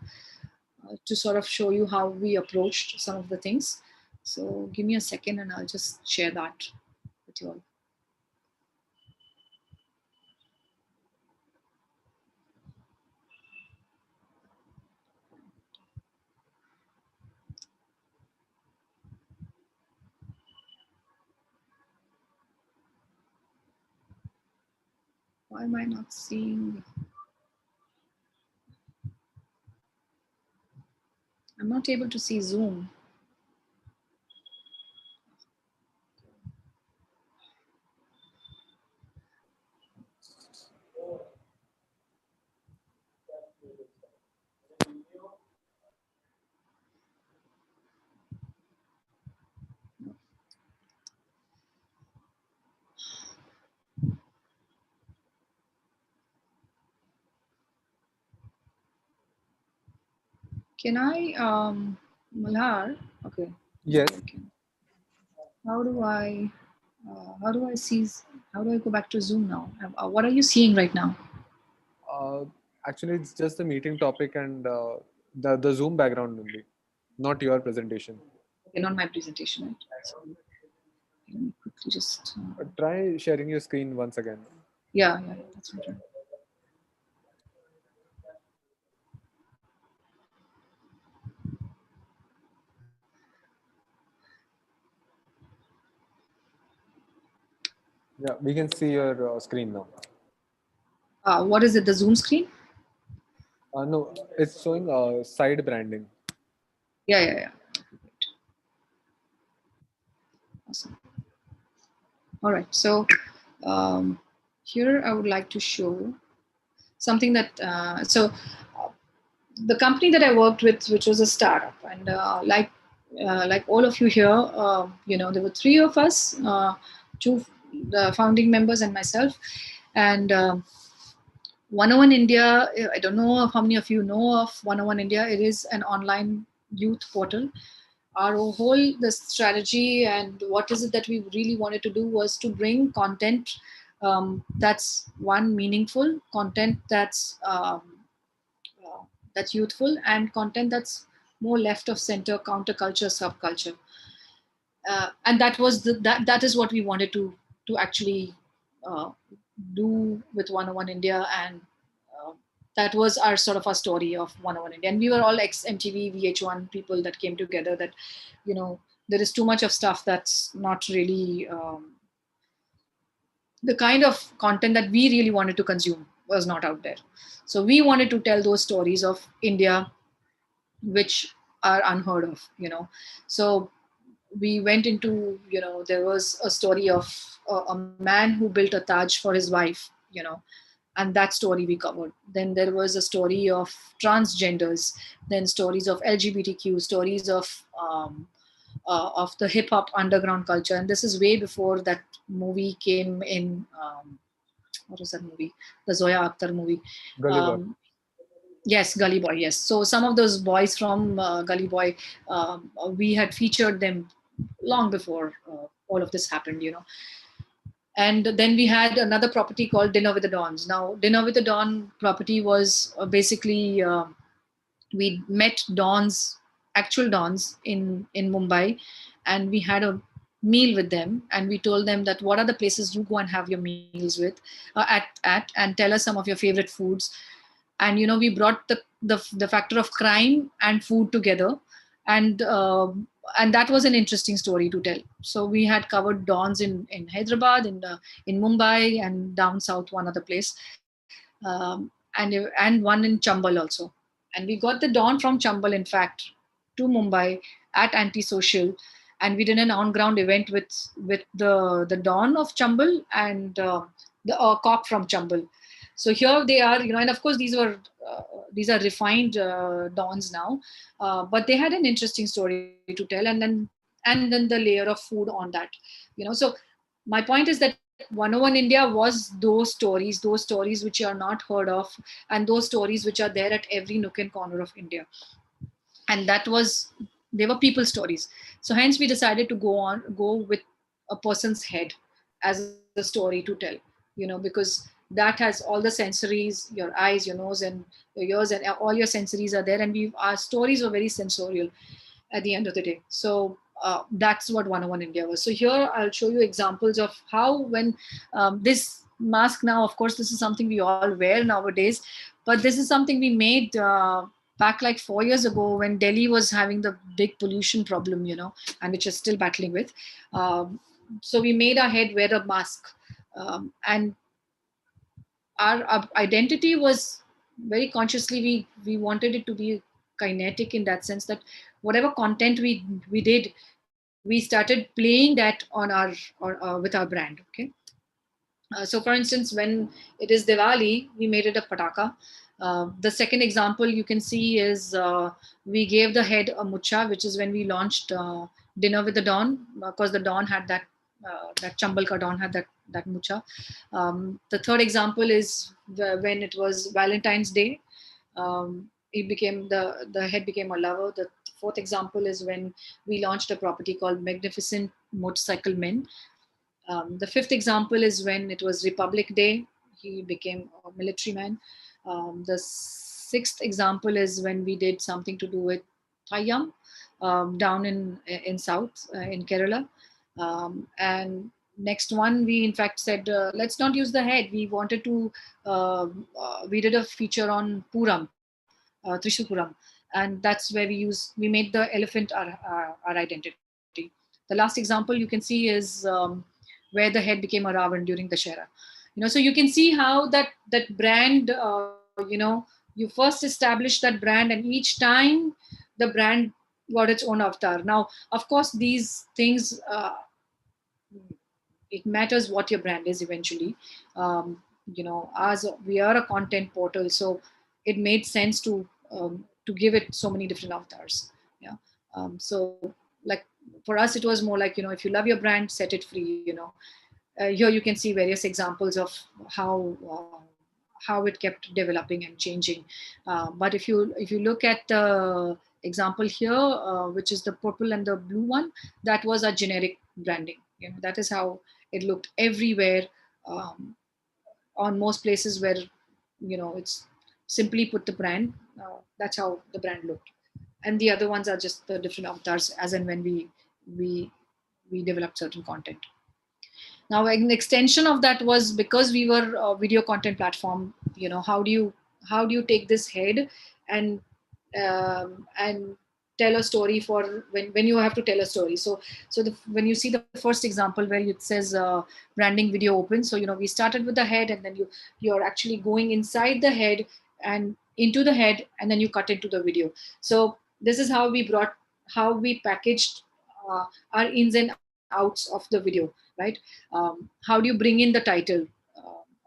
[SPEAKER 1] to sort of show you how we approached some of the things. So give me a second and I'll just share that with you all. Why am I not seeing? I'm not able to see Zoom. Can I, Malhar? Okay, now
[SPEAKER 2] Yes.
[SPEAKER 1] I can. How do I how do I see? How do I go back to Zoom now? What are you seeing right now?
[SPEAKER 2] Uh, Actually, it's just the meeting topic and the Zoom background only, not your presentation.
[SPEAKER 1] Okay, not my presentation. Right? So let me quickly just.
[SPEAKER 2] Try sharing your screen once again.
[SPEAKER 1] Yeah, that's what I'm trying.
[SPEAKER 2] Yeah, we can see your screen now.
[SPEAKER 1] What is it? The Zoom screen?
[SPEAKER 2] No, it's showing side branding.
[SPEAKER 1] Yeah. Awesome. All right. So um, here I would like to show something that uh, the company that I worked with, which was a startup, and like all of you here, there were three of us, two the founding members and myself, and 101 India. I don't know how many of you know of 101 India. It is an online youth portal. Our whole the strategy and what is it that we really wanted to do was to bring content that's one meaningful content uh, that's youthful and content that's more left of center counterculture subculture and that was that is what we wanted to actually uh, do with 101 India and uh, that was our sort of our story of 101 India and we were all ex MTV VH1 people that came together that you know there is too much of stuff that's not really the kind of content that we really wanted to consume was not out there. So we wanted to tell those stories of India which are unheard of, So we went into, there was a story of a man who built a Taj for his wife, and that story we covered. Then there was a story of transgenders, then stories of LGBTQ, stories of the hip hop underground culture. And this is way before that movie came in. What was that movie? The Zoya Akhtar movie.
[SPEAKER 2] Gully Boy.
[SPEAKER 1] Yes, Gully Boy. Yes. So some of those boys from Gully Boy, we had featured them long before all of this happened, And then we had another property called Dinner with the Dons. Now, Dinner with the Don property was basically we met dons, actual dons in Mumbai, and we had a meal with them, and we told them that what are the places you go and have your meals with at and tell us some of your favorite foods and we brought the factor of crime and food together and that was an interesting story to tell. So we had covered dawns in Hyderabad, in Mumbai, and down south one other place, and one in Chambal also. And we got the dawn from Chambal, in fact, to Mumbai at Antisocial, and we did an on ground event with the dawn of Chambal and the cock from Chambal. So here they are, and of course these are refined dawns now, but they had an interesting story to tell, and then the layer of food on that, So my point is that 101 India was those stories which you are not heard of, and those stories which are there at every nook and corner of India. And that was they were people stories. So hence we decided to go with a person's head as a story to tell, because that has all the sensories, your eyes, your nose, and your ears, and all your sensories are there, and our stories were very sensorial at the end of the day. So that's what 101 India was. So here I'll show you examples of how when this mask, now of course this is something we all wear nowadays, but this is something we made back like 4 years ago when Delhi was having the big pollution problem, and which is still battling with. So we made our head wear a mask, and our identity was very consciously we wanted it to be kinetic, in that sense that whatever content we did, we started playing that on our with our brand. Okay. So for instance, when it is Diwali, we made it a pataka. The second example you can see is we gave the head a mucha, which is when we launched Dinner with the Dawn, because the Dawn had that Chambal ka Dawn had that mucha. The third example is when it was Valentine's Day. It became the head became a lover. The fourth example is when we launched a property called Magnificent Motorcycle Men. The fifth example is when it was Republic Day. He became a military man. The sixth example is when we did something to do with Thayyam down in South in Kerala. And next one, we in fact said, let's not use the head. We wanted to, we did a feature on Puram, Trishul Puram. And that's where we made the elephant our identity. The last example you can see is where the head became a Ravan during the Shera. So you can see how that brand, you first establish that brand, and each time the brand got its own avatar. Now, of course, these things, it matters what your brand is eventually. As we are a content portal, so it made sense to give it so many different avatars. Yeah. So like for us, it was more like, if you love your brand, set it free. Here you can see various examples of how it kept developing and changing. But if you look at the example here, which is the purple and the blue one, that was a generic branding. That is how it looked everywhere, on most places where it's simply put the brand. That's how the brand looked, and the other ones are just the different avatars as and when we we developed certain content. Now an extension of that was, because we were a video content platform, how do you take this head and tell a story for when you have to tell a story. So when you see the first example where it says branding video open, so we started with the head, and then you're actually going inside the head and into the head, and then you cut into the video. So this is how we packaged our ins and outs of the video, right? How do you bring in the title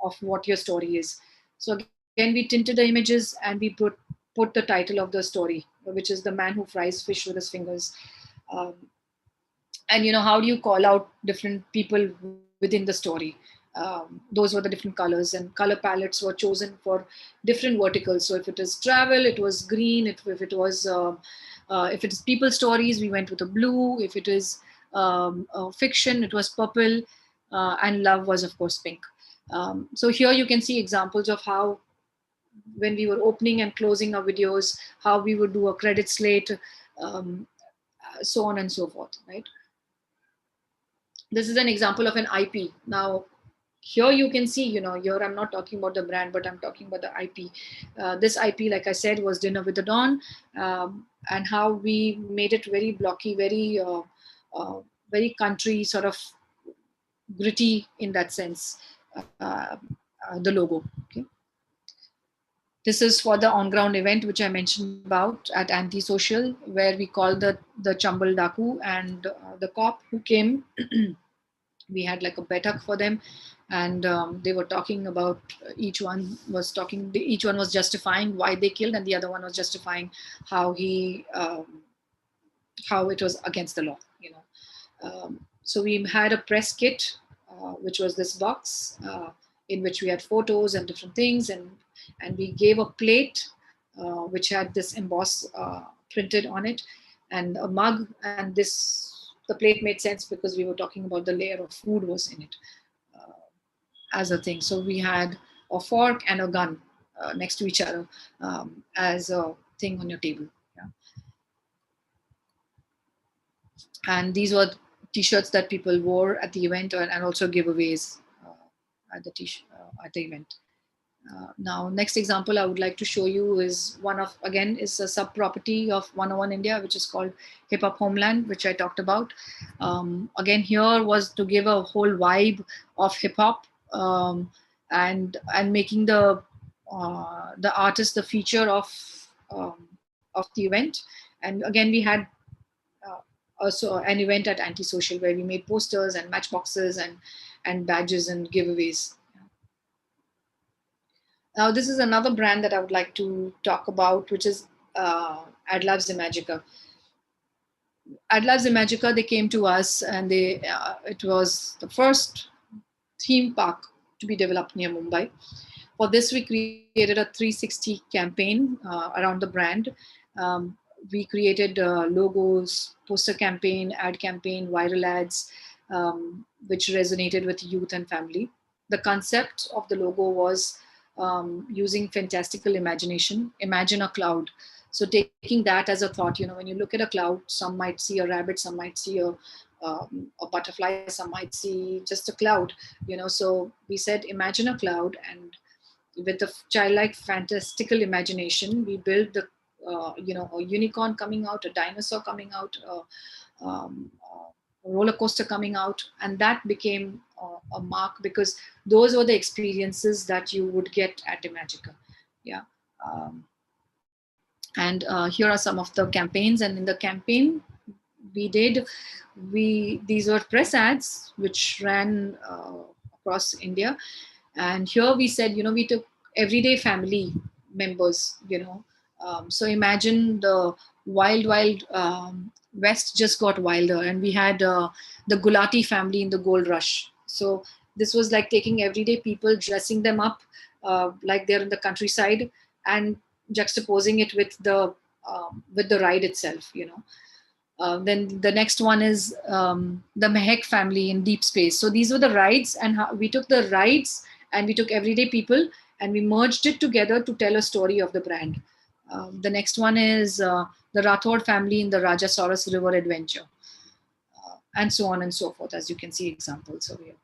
[SPEAKER 1] of what your story is? So again, we tinted the images and we put the title of the story, which is the man who fries fish with his fingers. um, and how do you call out different people within the story? Those were the different colors, and color palettes were chosen for different verticals. So if it is travel, it was green. If it is people stories, we went with a blue. If it is fiction, it was purple, and love was of course pink. So here you can see examples of how, when we were opening and closing our videos, how we would do a credit slate, um, so on and so forth, right? This is an example of an IP. Now, here you can see, here I'm not talking about the brand, but I'm talking about the IP. This IP, like I said, was Dinner with the Dawn, and how we made it very blocky, uh, very country, sort of gritty in that sense. The logo. Okay. This is for the on-ground event, which I mentioned about at Antisocial, where we called the Chambal Daku, and the cop who came, we had like a betak for them, and they were talking about, each one was justifying why they killed, and the other one was justifying how how it was against the law. So we had a press kit, which was this box, in which we had photos and different things, and we gave a plate, which had this emboss printed on it, and a mug, and the plate made sense because we were talking about the layer of food was in it, as a thing. So we had a fork and a gun next to each other, as a thing on your table. Yeah. And these were t-shirts that people wore at the event, and also giveaways at the event. Now, next example I would like to show you is is a sub property of 101 India, which is called Hip Hop Homeland, which I talked about. Again, here was to give a whole vibe of hip hop, and making the artist the feature of the event. And again, we had also an event at Antisocial where we made posters and matchboxes and badges and giveaways. Now, this is another brand that I would like to talk about, which is AdLabs Imagica. AdLabs Imagica, they came to us, and it was the first theme park to be developed near Mumbai. For this, we created a 360 campaign around the brand. we created logos, poster campaign, ad campaign, viral ads, which resonated with youth and family. The concept of the logo was using fantastical imagination. Imagine a cloud. So taking that as a thought, when you look at a cloud, some might see a rabbit, some might see a butterfly, some might see just a cloud. So we said, imagine a cloud, and with a childlike fantastical imagination, we built the a unicorn coming out, a dinosaur coming out, a roller coaster coming out, and that became a mark, because those were the experiences that you would get at Imagica. Yeah. um, and here are some of the campaigns, and in the campaign we did these were press ads which ran across India. And here we said, we took everyday family members. So imagine the wild west just got wilder, and we had the Gulati family in the gold rush. So this was like taking everyday people, dressing them up like they're in the countryside, and juxtaposing it with the ride itself. Then the next one is the Mehek family in deep space. So these were the rides, and we took the rides and we took everyday people and we merged it together to tell a story of the brand. The next one is the Rathod family in the Rajasaurus River Adventure, and so on and so forth, as you can see examples over here.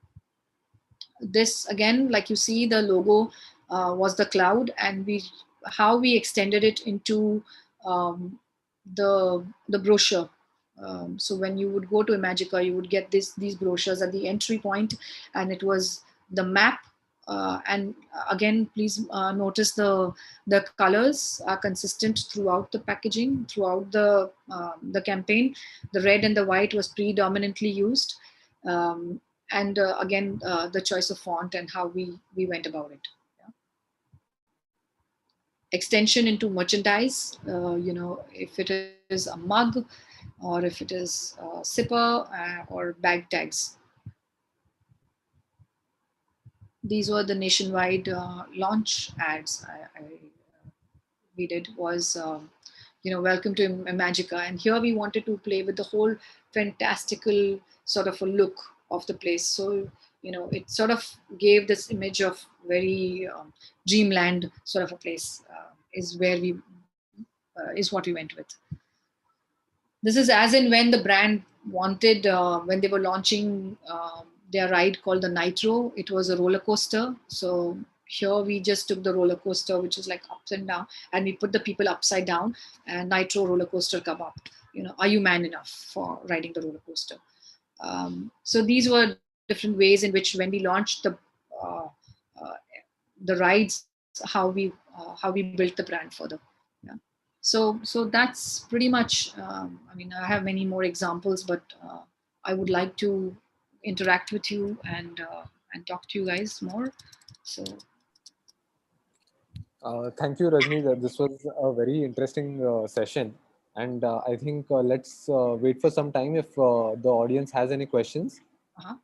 [SPEAKER 1] This again, like you see, the logo was the cloud, and how we extended it into the brochure. So when you would go to Imagica, you would get these brochures at the entry point, and it was the map. And again, please notice the colors are consistent throughout the packaging, throughout the campaign. The red and the white was predominantly used. And again, the choice of font and how we went about it. Yeah. Extension into merchandise, if it is a mug, or if it is a sipper, or bag tags. These were the nationwide launch ads we did. Was welcome to Imagica, and here we wanted to play with the whole fantastical sort of a look of the place. So it sort of gave this image of very dreamland sort of a place. Is what we went with. This is as in when the brand wanted, when they were launching their ride called the Nitro. It was a roller coaster. So here we just took the roller coaster, which is like ups and down, and we put the people upside down, and Nitro roller coaster come up. Are you man enough for riding the roller coaster? So these were different ways in which, when we launched uh, uh, the rides, how we built the brand further. Yeah. So that's pretty much. I have many more examples, but I would like to interact with you and talk to you guys more. So
[SPEAKER 2] Thank you, Rajni. This was a very interesting session. And I think let's wait for some time if the audience has any questions.
[SPEAKER 1] uh-huh.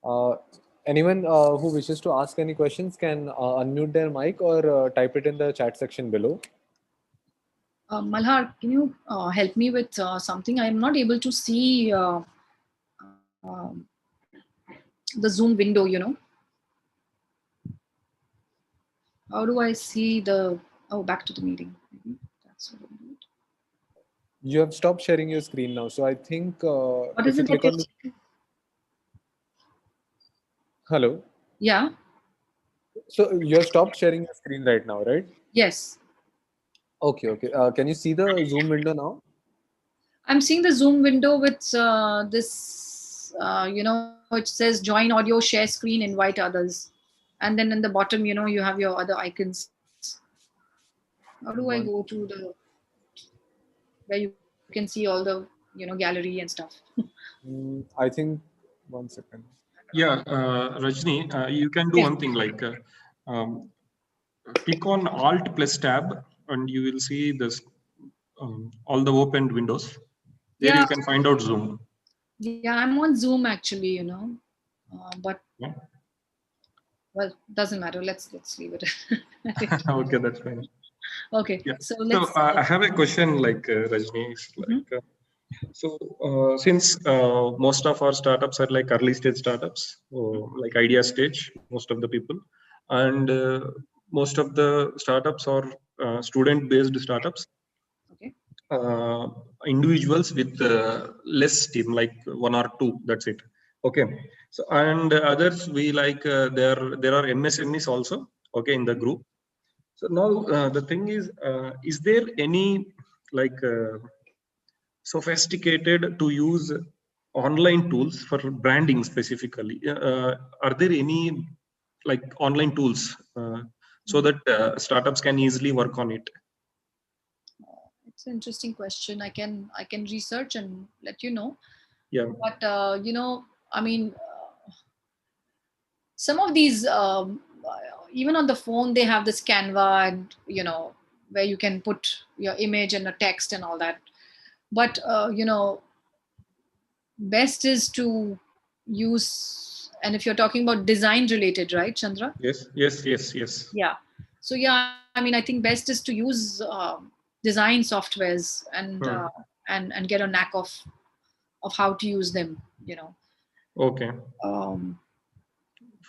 [SPEAKER 2] Uh, Anyone who wishes to ask any questions can unmute their mic or type it in the chat section below.
[SPEAKER 1] Malhar, can you help me with something? I am not able to see um, the Zoom window. How do I see the? Oh, back to the meeting. Maybe that's what I do.
[SPEAKER 2] You have stopped sharing your screen now. So I think
[SPEAKER 1] What
[SPEAKER 2] if
[SPEAKER 1] is
[SPEAKER 2] you
[SPEAKER 1] it that
[SPEAKER 2] click
[SPEAKER 1] you're
[SPEAKER 2] on the...
[SPEAKER 1] saying?
[SPEAKER 2] Hello.
[SPEAKER 1] Yeah.
[SPEAKER 2] So you have stopped sharing your screen right now, right?
[SPEAKER 1] Yes.
[SPEAKER 2] Okay, okay. Can you see the Zoom window now?
[SPEAKER 1] I'm seeing the Zoom window with this, it says join audio, share screen, invite others. And then in the bottom, you have your other icons. How do I go
[SPEAKER 2] One,
[SPEAKER 1] to where you can see all the, gallery and stuff?
[SPEAKER 2] I think 1 second.
[SPEAKER 3] Yeah, Rajni, you can do
[SPEAKER 1] Yeah.
[SPEAKER 3] one thing like um, click on Alt plus Tab, and you will see this all the opened windows. There
[SPEAKER 1] Yeah.
[SPEAKER 3] you can find out Zoom.
[SPEAKER 1] Yeah, I'm on Zoom actually, but
[SPEAKER 3] Yeah.
[SPEAKER 1] well, doesn't matter. Let's leave it.
[SPEAKER 3] Okay, that's fine.
[SPEAKER 1] Okay,
[SPEAKER 3] Yeah.
[SPEAKER 1] so
[SPEAKER 3] So
[SPEAKER 1] let's.
[SPEAKER 3] I have a question, like Rajni.
[SPEAKER 1] Mhm.
[SPEAKER 3] Since most of our startups are like early stage startups, like idea stage, most of the people, and most of the startups are student based startups,
[SPEAKER 1] Okay.
[SPEAKER 3] uh, individuals with less team, like one or two. That's it. Okay. So and others we like there are MSMEs also. Okay, in the group. So now the thing is there any like sophisticated to use online tools for branding specifically? Are there any like online tools so
[SPEAKER 1] Mhm.
[SPEAKER 3] that startups can easily work on it?
[SPEAKER 1] It's an interesting question. I can research and let you know.
[SPEAKER 3] Yeah.
[SPEAKER 1] But I mean, some of these even on the phone they have this Canva, and where you can put your image and a text and all that. But best is to use, and if you're talking about design related, right, Chandra?
[SPEAKER 3] Yes. Yes. Yes. Yes.
[SPEAKER 1] Yeah. So yeah, I mean, I think best is to use design softwares
[SPEAKER 3] Hmm.
[SPEAKER 1] and get a knack of how to use them.
[SPEAKER 3] Okay.
[SPEAKER 1] Um,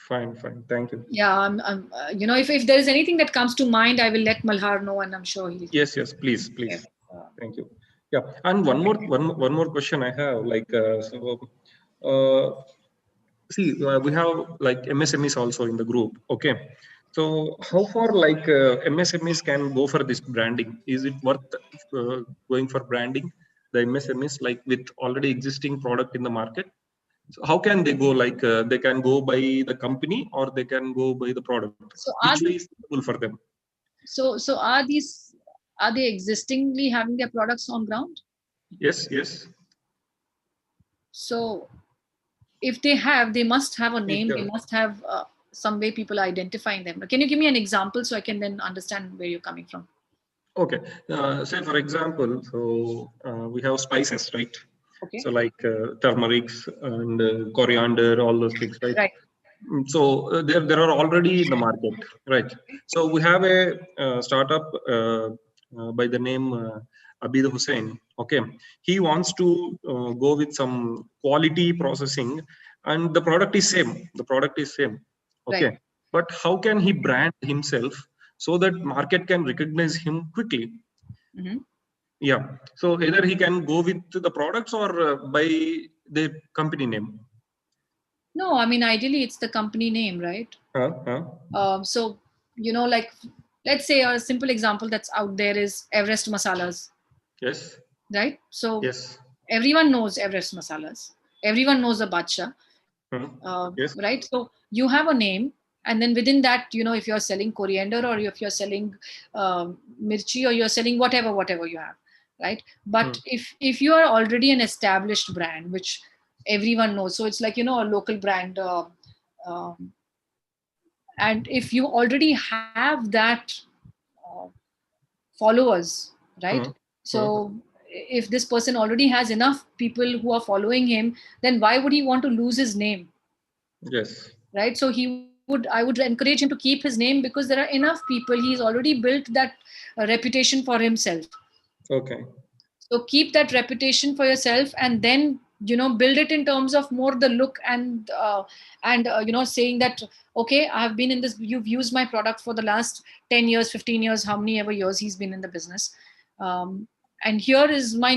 [SPEAKER 3] Fine. Fine. Thank you.
[SPEAKER 1] yeah, if there is anything that comes to mind, I will let Malhar know, and I'm sure he'll
[SPEAKER 3] Yes. Yes. Please.
[SPEAKER 1] share.
[SPEAKER 3] Please. Thank you. Yeah. And one more question I have. Like uh, see, we have like MSMEs also in the group. Okay. So how far like MSMEs can go for this branding? Is it worth going for branding? The MSMEs like with already existing product in the market. So how can they go? Like they can go by the company or they can go by the product.
[SPEAKER 1] So
[SPEAKER 3] Which
[SPEAKER 1] are
[SPEAKER 3] way is
[SPEAKER 1] these
[SPEAKER 3] suitable for them?
[SPEAKER 1] so are they existingly having their products on ground?
[SPEAKER 3] Yes. Yes.
[SPEAKER 1] So if they have, they must have a name. They
[SPEAKER 3] Yeah.
[SPEAKER 1] must have some way people are identifying them. Can you give me an example so I can then understand where you're coming from?
[SPEAKER 3] Okay. Say for example, so we have spices, right?
[SPEAKER 1] Okay.
[SPEAKER 3] So like turmerics and coriander, all those things, right?
[SPEAKER 1] Right.
[SPEAKER 3] So there are already in the market, right? So we have a startup by the name Abid Hussain. Okay, he wants to go with some quality processing, and the product is same. The product is same.
[SPEAKER 1] Right.
[SPEAKER 3] Okay, but how can he brand himself so that market can recognize him quickly?
[SPEAKER 1] Hmm.
[SPEAKER 3] Yeah. So either he can go with the products or by the company name.
[SPEAKER 1] No, I mean, ideally it's the company name, right?
[SPEAKER 3] Huh? Huh?
[SPEAKER 1] So like, let's say a simple example that's out there is Everest masalas,
[SPEAKER 3] Yes.
[SPEAKER 1] right? So
[SPEAKER 3] Yes.
[SPEAKER 1] everyone knows Everest masalas. Everyone knows the Badsha,
[SPEAKER 3] Yes.
[SPEAKER 1] right? So you have a name, and then within that, if you're selling coriander or if you're selling mirchi or you're selling whatever you have, right?
[SPEAKER 3] Hmm.
[SPEAKER 1] But if you are already an established brand, which everyone knows, so it's like a local brand, um, and if you already have that uh, followers, right?
[SPEAKER 3] Hmm. Hmm.
[SPEAKER 1] So if this person already has enough people who are following him, then why would he want to lose his name?
[SPEAKER 3] Yes.
[SPEAKER 1] Right, so I would encourage him to keep his name, because there are enough people. He's already built that reputation for himself.
[SPEAKER 3] Okay.
[SPEAKER 1] So keep that reputation for yourself, and then build it in terms of more the look and saying that, okay, I have been in this, you've used my product for the last 10 years, 15 years, how many ever years he's been in the business. And here is my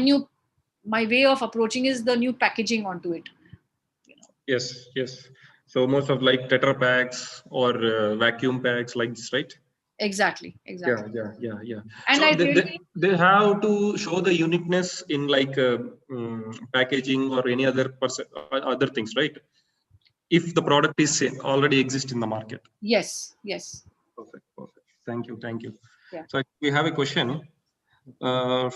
[SPEAKER 1] way of approaching is the new packaging onto it.
[SPEAKER 3] Yes. Yes. So most of like Tetra packs or vacuum packs like this, right?
[SPEAKER 1] Exactly,
[SPEAKER 3] Yeah.
[SPEAKER 1] exactly.
[SPEAKER 3] Yeah. Yeah. Yeah.
[SPEAKER 1] And
[SPEAKER 3] So
[SPEAKER 1] I
[SPEAKER 3] they
[SPEAKER 1] really,
[SPEAKER 3] they have to show the uniqueness in like packaging or any other other things, right? If the product is already exist in the market.
[SPEAKER 1] yes, yes.
[SPEAKER 3] Perfect. Perfect. Thank you. Thank you.
[SPEAKER 1] Yeah.
[SPEAKER 3] So we have a question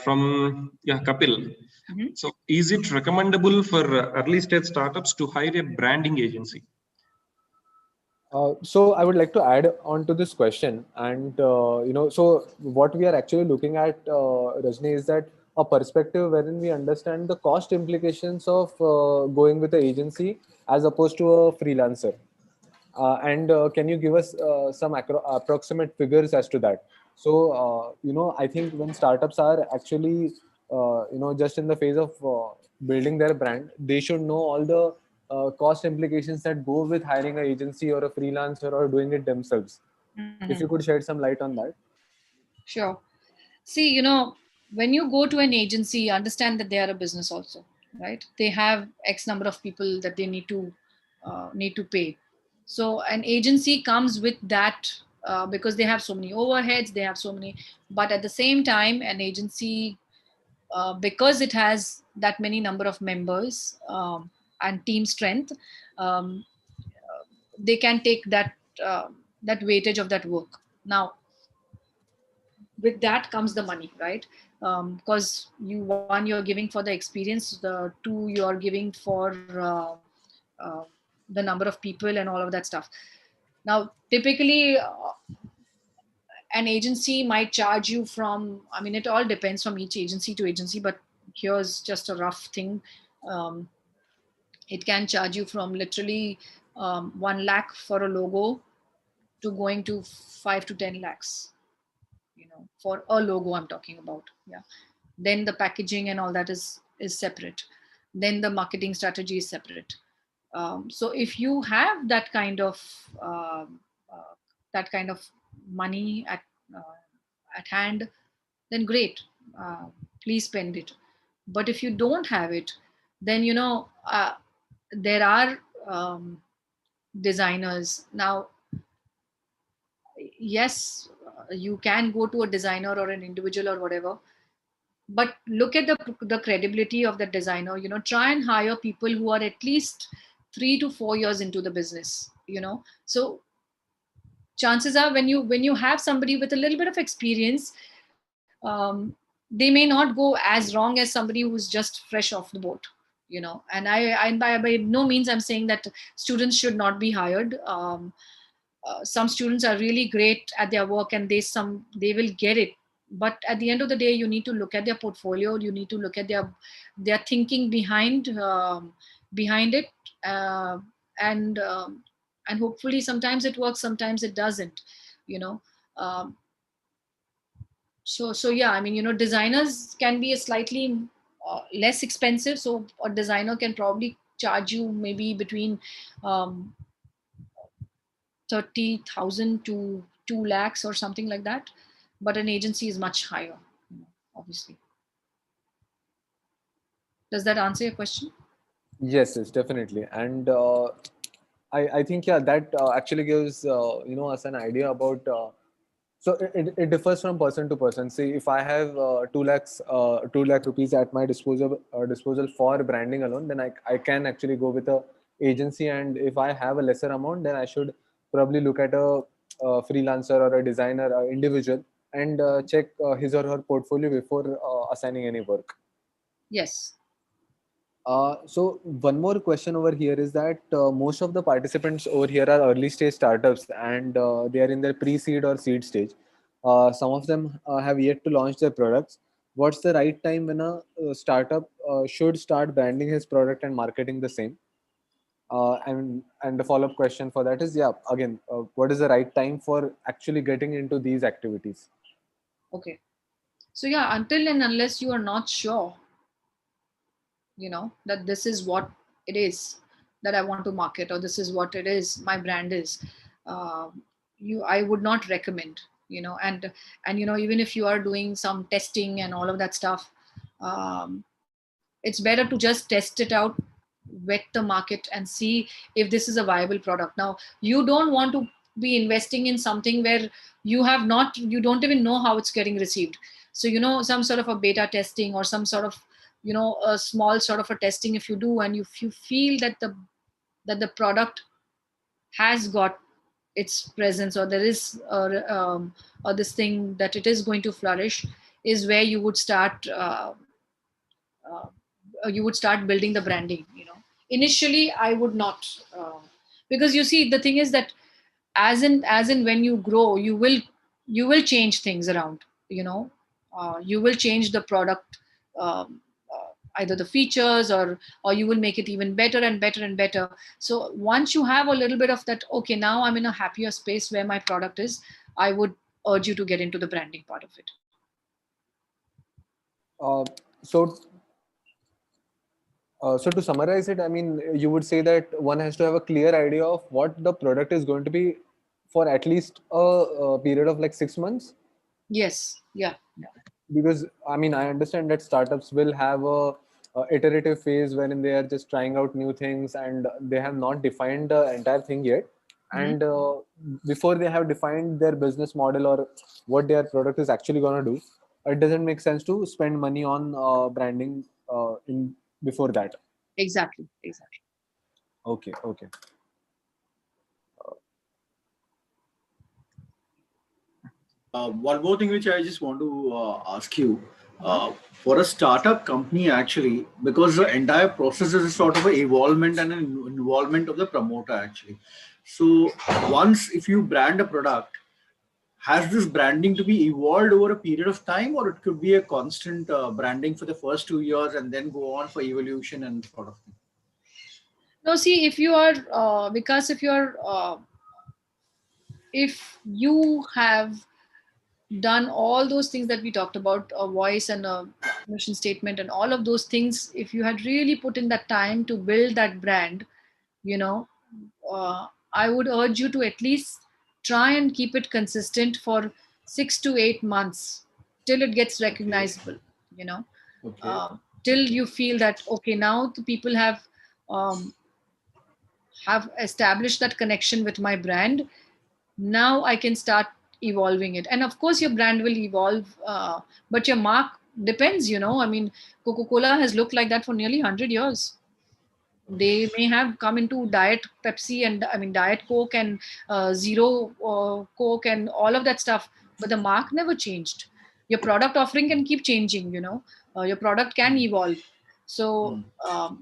[SPEAKER 3] from Kapil.
[SPEAKER 1] Mhm.
[SPEAKER 3] So is it recommendable for early stage startups to hire a branding agency?
[SPEAKER 2] So I would like to add on to this question, and so what we are actually looking at, Rajni, is that a perspective wherein we understand the cost implications of going with the agency as opposed to a freelancer. And can you give us some approximate figures as to that? So I think when startups are actually just in the phase of building their brand, they should know all the cost implications that go with hiring an agency or a freelancer or doing it themselves. If you could shed some light on that.
[SPEAKER 1] Sure. See, when you go to an agency, understand that they are a business also, right? They have X number of people that they need to pay. So an agency comes with that because they have so many overheads, they have so many. But at the same time, an agency, because it has that many number of members and team strength, um, they can take uh, that weightage of that work. Now, with that comes the money, right? Because you're giving for the experience, the two you're giving for uh, the number of people and all of that stuff. Now typically an agency might charge you from, I mean, it all depends from each agency to agency, but here's just a rough thing. um, it can charge you from literally 1 lakh for a logo to going to 5 to 10 lakhs, for a logo I'm talking about. Yeah. Then the packaging and all that is separate. Then the marketing strategy is separate. So if you have um, uh, that kind of money at hand, then great. uh, Please spend it. But if you don't have it, then there are um, designers now. Yes, you can go to a designer or an individual or whatever, but look at the credibility of the designer. Try and hire people who are at least 3 to 4 years into the business. So chances are, when you have somebody with a little bit of experience, they may not go as wrong as somebody who's just fresh off the boat. And by no means I'm saying that students should not be hired. Some students are really great at their work and they will get it. But at the end of the day, you need to look at their portfolio, you need to look at their thinking behind it. uh, and hopefully sometimes it works, sometimes it doesn't. you know um, so yeah, I mean, designers can be a slightly less expensive. So a designer can probably charge you maybe between um, 30,000 to 2 lakhs or something like that. But an agency is much higher, obviously. Does that answer your question?
[SPEAKER 2] Yes, definitely. And I think, yeah, that actually gives us an idea about. So it differs from person to person. See, if I have 2 lakh rupees at my disposal for branding alone, then I can actually go with a agency. And if I have a lesser amount, then I should probably look at a freelancer or a designer, individual, and check his or her portfolio before assigning any work.
[SPEAKER 1] Yes.
[SPEAKER 2] So one more question over here is that most of the participants over here are early stage startups, and they are in their pre-seed or seed stage. Some of them have yet to launch their products. What's the right time when a startup should start branding his product and marketing the same? And the follow-up question for that is, yeah, again, what is the right time for actually getting into these activities?
[SPEAKER 1] Okay. So yeah, until and unless you are not sure, that this is what it is that I want to market, or this is what it is my brand is, I would not recommend. And even if you are doing some testing and all of that stuff, it's better to just test it out, wet the market, and see if this is a viable product. Now, you don't want to be investing in something where you don't even know how it's getting received. So some sort of a beta testing, or some sort of a small sort of a testing, if you do, and if you feel that the product has got its presence, or there is or this thing that it is going to flourish, is where uh, you would start building the branding. Initially I would not, because you see, the thing is that as in when you grow, you will change things around. You will change the product, either the features, or you will make it even better and better and better. So once you have a little bit of that, okay, now I'm in a happier space where my product is, I would urge you to get into the branding part of it.
[SPEAKER 2] Uh, so, so to summarize it, I mean, you would say that one has to have a clear idea of what the product is going to be for at least a period of like 6 months.
[SPEAKER 1] Yes, yeah.
[SPEAKER 2] Because I mean, I understand that startups will have a iterative phase wherein they are just trying out new things and they have not defined the entire thing yet.
[SPEAKER 1] Mhm.
[SPEAKER 2] And before they have defined their business model or what their product is actually going to do, it doesn't make sense to spend money on branding in before that.
[SPEAKER 1] Exactly, exactly.
[SPEAKER 2] Okay, okay.
[SPEAKER 4] One more thing which I just want to ask you,
[SPEAKER 1] Uh-huh.
[SPEAKER 4] for a startup company actually, because the entire process is a sort of an evolvement and an involvement of the promoter actually. So once if you brand a product, has this branding to be evolved over a period of time, or it could be a constant branding for the first 2 years and then go on for evolution and sort of thing?
[SPEAKER 1] No, see, if you are because if you have done all those things that we talked about, a voice and a mission statement and all of those things, if you had really put in that time to build that brand, you know, I would urge you to at least try and keep it consistent for 6 to 8 months till it gets
[SPEAKER 4] Okay.
[SPEAKER 1] recognizable, you know,
[SPEAKER 4] Okay.
[SPEAKER 1] till you feel that okay, now the people um, have established that connection with my brand. Now I can start evolving it, and of course your brand will evolve, but your mark depends, you know. I mean, Coca-Cola has looked like that for nearly 100 years. They may have come into diet Pepsi and I mean diet Coke and zero Coke and all of that stuff, but the mark never changed. Your product offering can keep changing, you know. Your product can evolve. So
[SPEAKER 4] Hmm.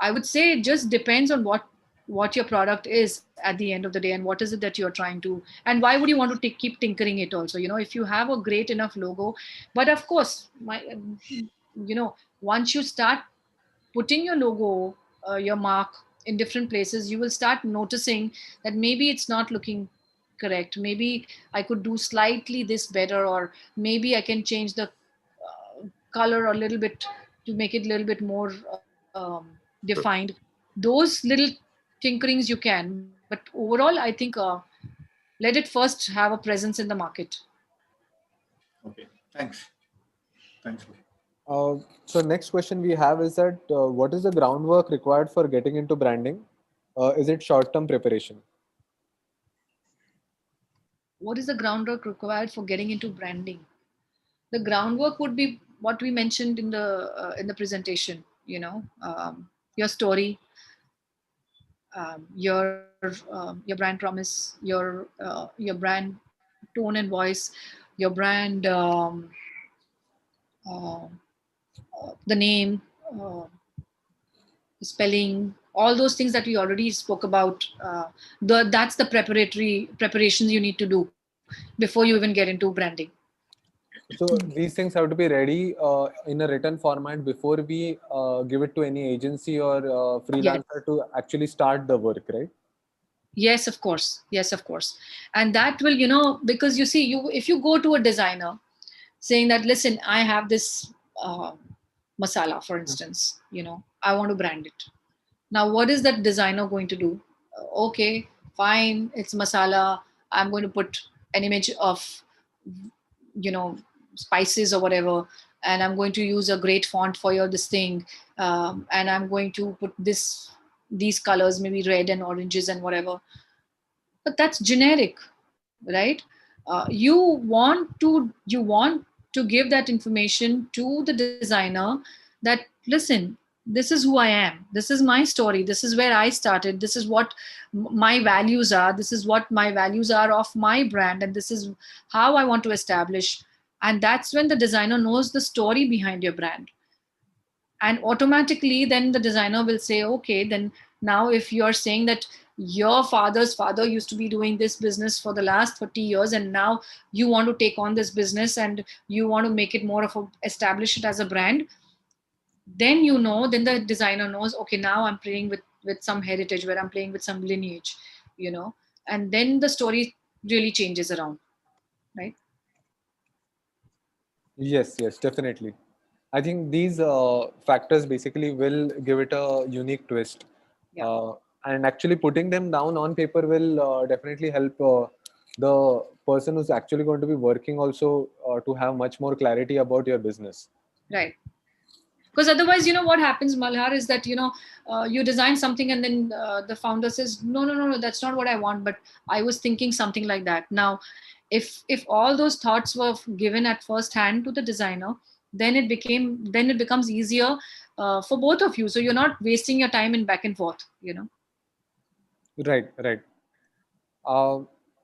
[SPEAKER 1] I would say it just depends on what your product is at the end of the day, and what is it that you're trying to, and why would you want to keep tinkering it also, you know. If you have a great enough logo, but of course my you know, once you start putting your logo, your mark in different places, you will start noticing that maybe it's not looking correct. Maybe I could do slightly this better, or maybe I can change the color a little bit to make it a little bit more defined. Those little tinkerings you can, but overall, I think let it first have a presence in the market.
[SPEAKER 4] Okay. Thanks. Thanks.
[SPEAKER 2] So next question we have is that what is the groundwork required for getting into branding? Is it short-term preparation?
[SPEAKER 1] What is the groundwork required for getting into branding? The groundwork would be what we mentioned in the presentation, you know, your story, your brand promise, your brand tone and voice, your brand uh, the name, uh, spelling, all those things that we already spoke about. That's the preparatory preparations you need to do before you even get into branding.
[SPEAKER 2] So these things have to be ready in a written format before we give it to any agency or
[SPEAKER 1] Yes.
[SPEAKER 2] freelancer to actually start the work, right?
[SPEAKER 1] Yes, of course. Yes, of course. And that will, you know, because you see, you if you go to a designer saying that, listen, I have this uh, masala, for instance, you know, I want to brand it. Now, what is that designer going to do? Okay, fine, it's masala. I'm going to put an image of, you know, spices or whatever, and I'm going to use a great font for your this thing, and I'm going to put these colors, maybe red and oranges and whatever. But that's generic, right? You want to give that information to the designer that, listen, this is who I am, this is my story, this is where I started, this is what my values are, this is what my values are of my brand, and this is how I want to establish. And that's when the designer knows the story behind your brand, and automatically then the designer will say, okay, then now if you're saying that your father's father used to be doing this business for the last 30 years, and now you want to take on this business and you want to make it more of a establish it as a brand, then you know, then the designer knows, okay, now I'm playing with some heritage, where I'm playing with some lineage, you know. And then the story really changes around. right?
[SPEAKER 2] Yes, yes, definitely. I think these factors basically will give it a unique twist.
[SPEAKER 1] Yeah.
[SPEAKER 2] Uh, and actually putting them down on paper will definitely help the person who's actually going to be working also to have much more clarity about your business.
[SPEAKER 1] Right. Because otherwise, what happens, Malhar, is that you design something and then the founder says, no, no, no, no, that's not what I want, but I was thinking something like that. Now, if all those thoughts were given at first hand to the designer, then it becomes easier for both of you, so you're not wasting your time in back and forth.
[SPEAKER 2] Right, right.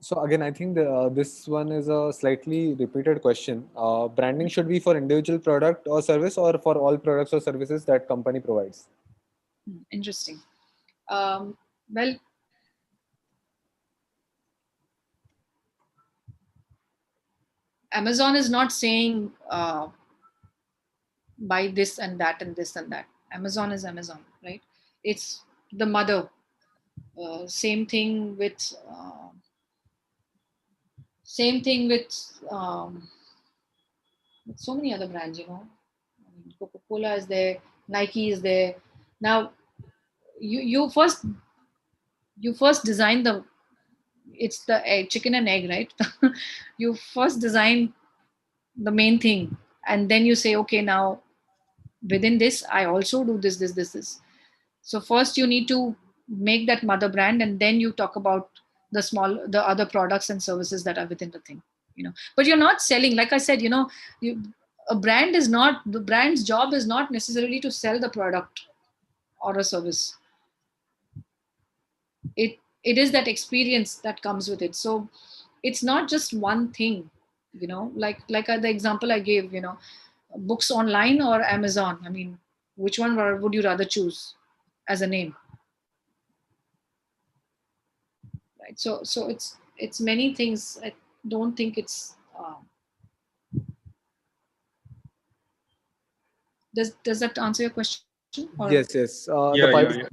[SPEAKER 2] So again, I think this one is a slightly repeated question. Branding should be for individual product or service or for all products or services that company provides?
[SPEAKER 1] Interesting. Well, Amazon is not saying buy this and that and this and that. Amazon is Amazon, right? It's the mother. Same thing with same thing with so many other brands. I mean, Coca-Cola is there, Nike is there. Now, you first design the, it's the chicken and egg, right? You first design the main thing, and then you say, okay, now within this, I also do this. So first you need to make that mother brand, and then you talk about the other products and services that are within the thing. But you're not selling, like I said, a brand is not, the brand's job is not necessarily to sell the product or a service. It is that experience that comes with it. So it's not just one thing, like the example I gave, books online or Amazon. I mean, which one would you rather choose as a name? Right. So it's many things. I don't think it's does that answer your question, or?
[SPEAKER 2] Yes, yes. The
[SPEAKER 3] Yeah, yeah,
[SPEAKER 2] pipe.
[SPEAKER 3] yeah.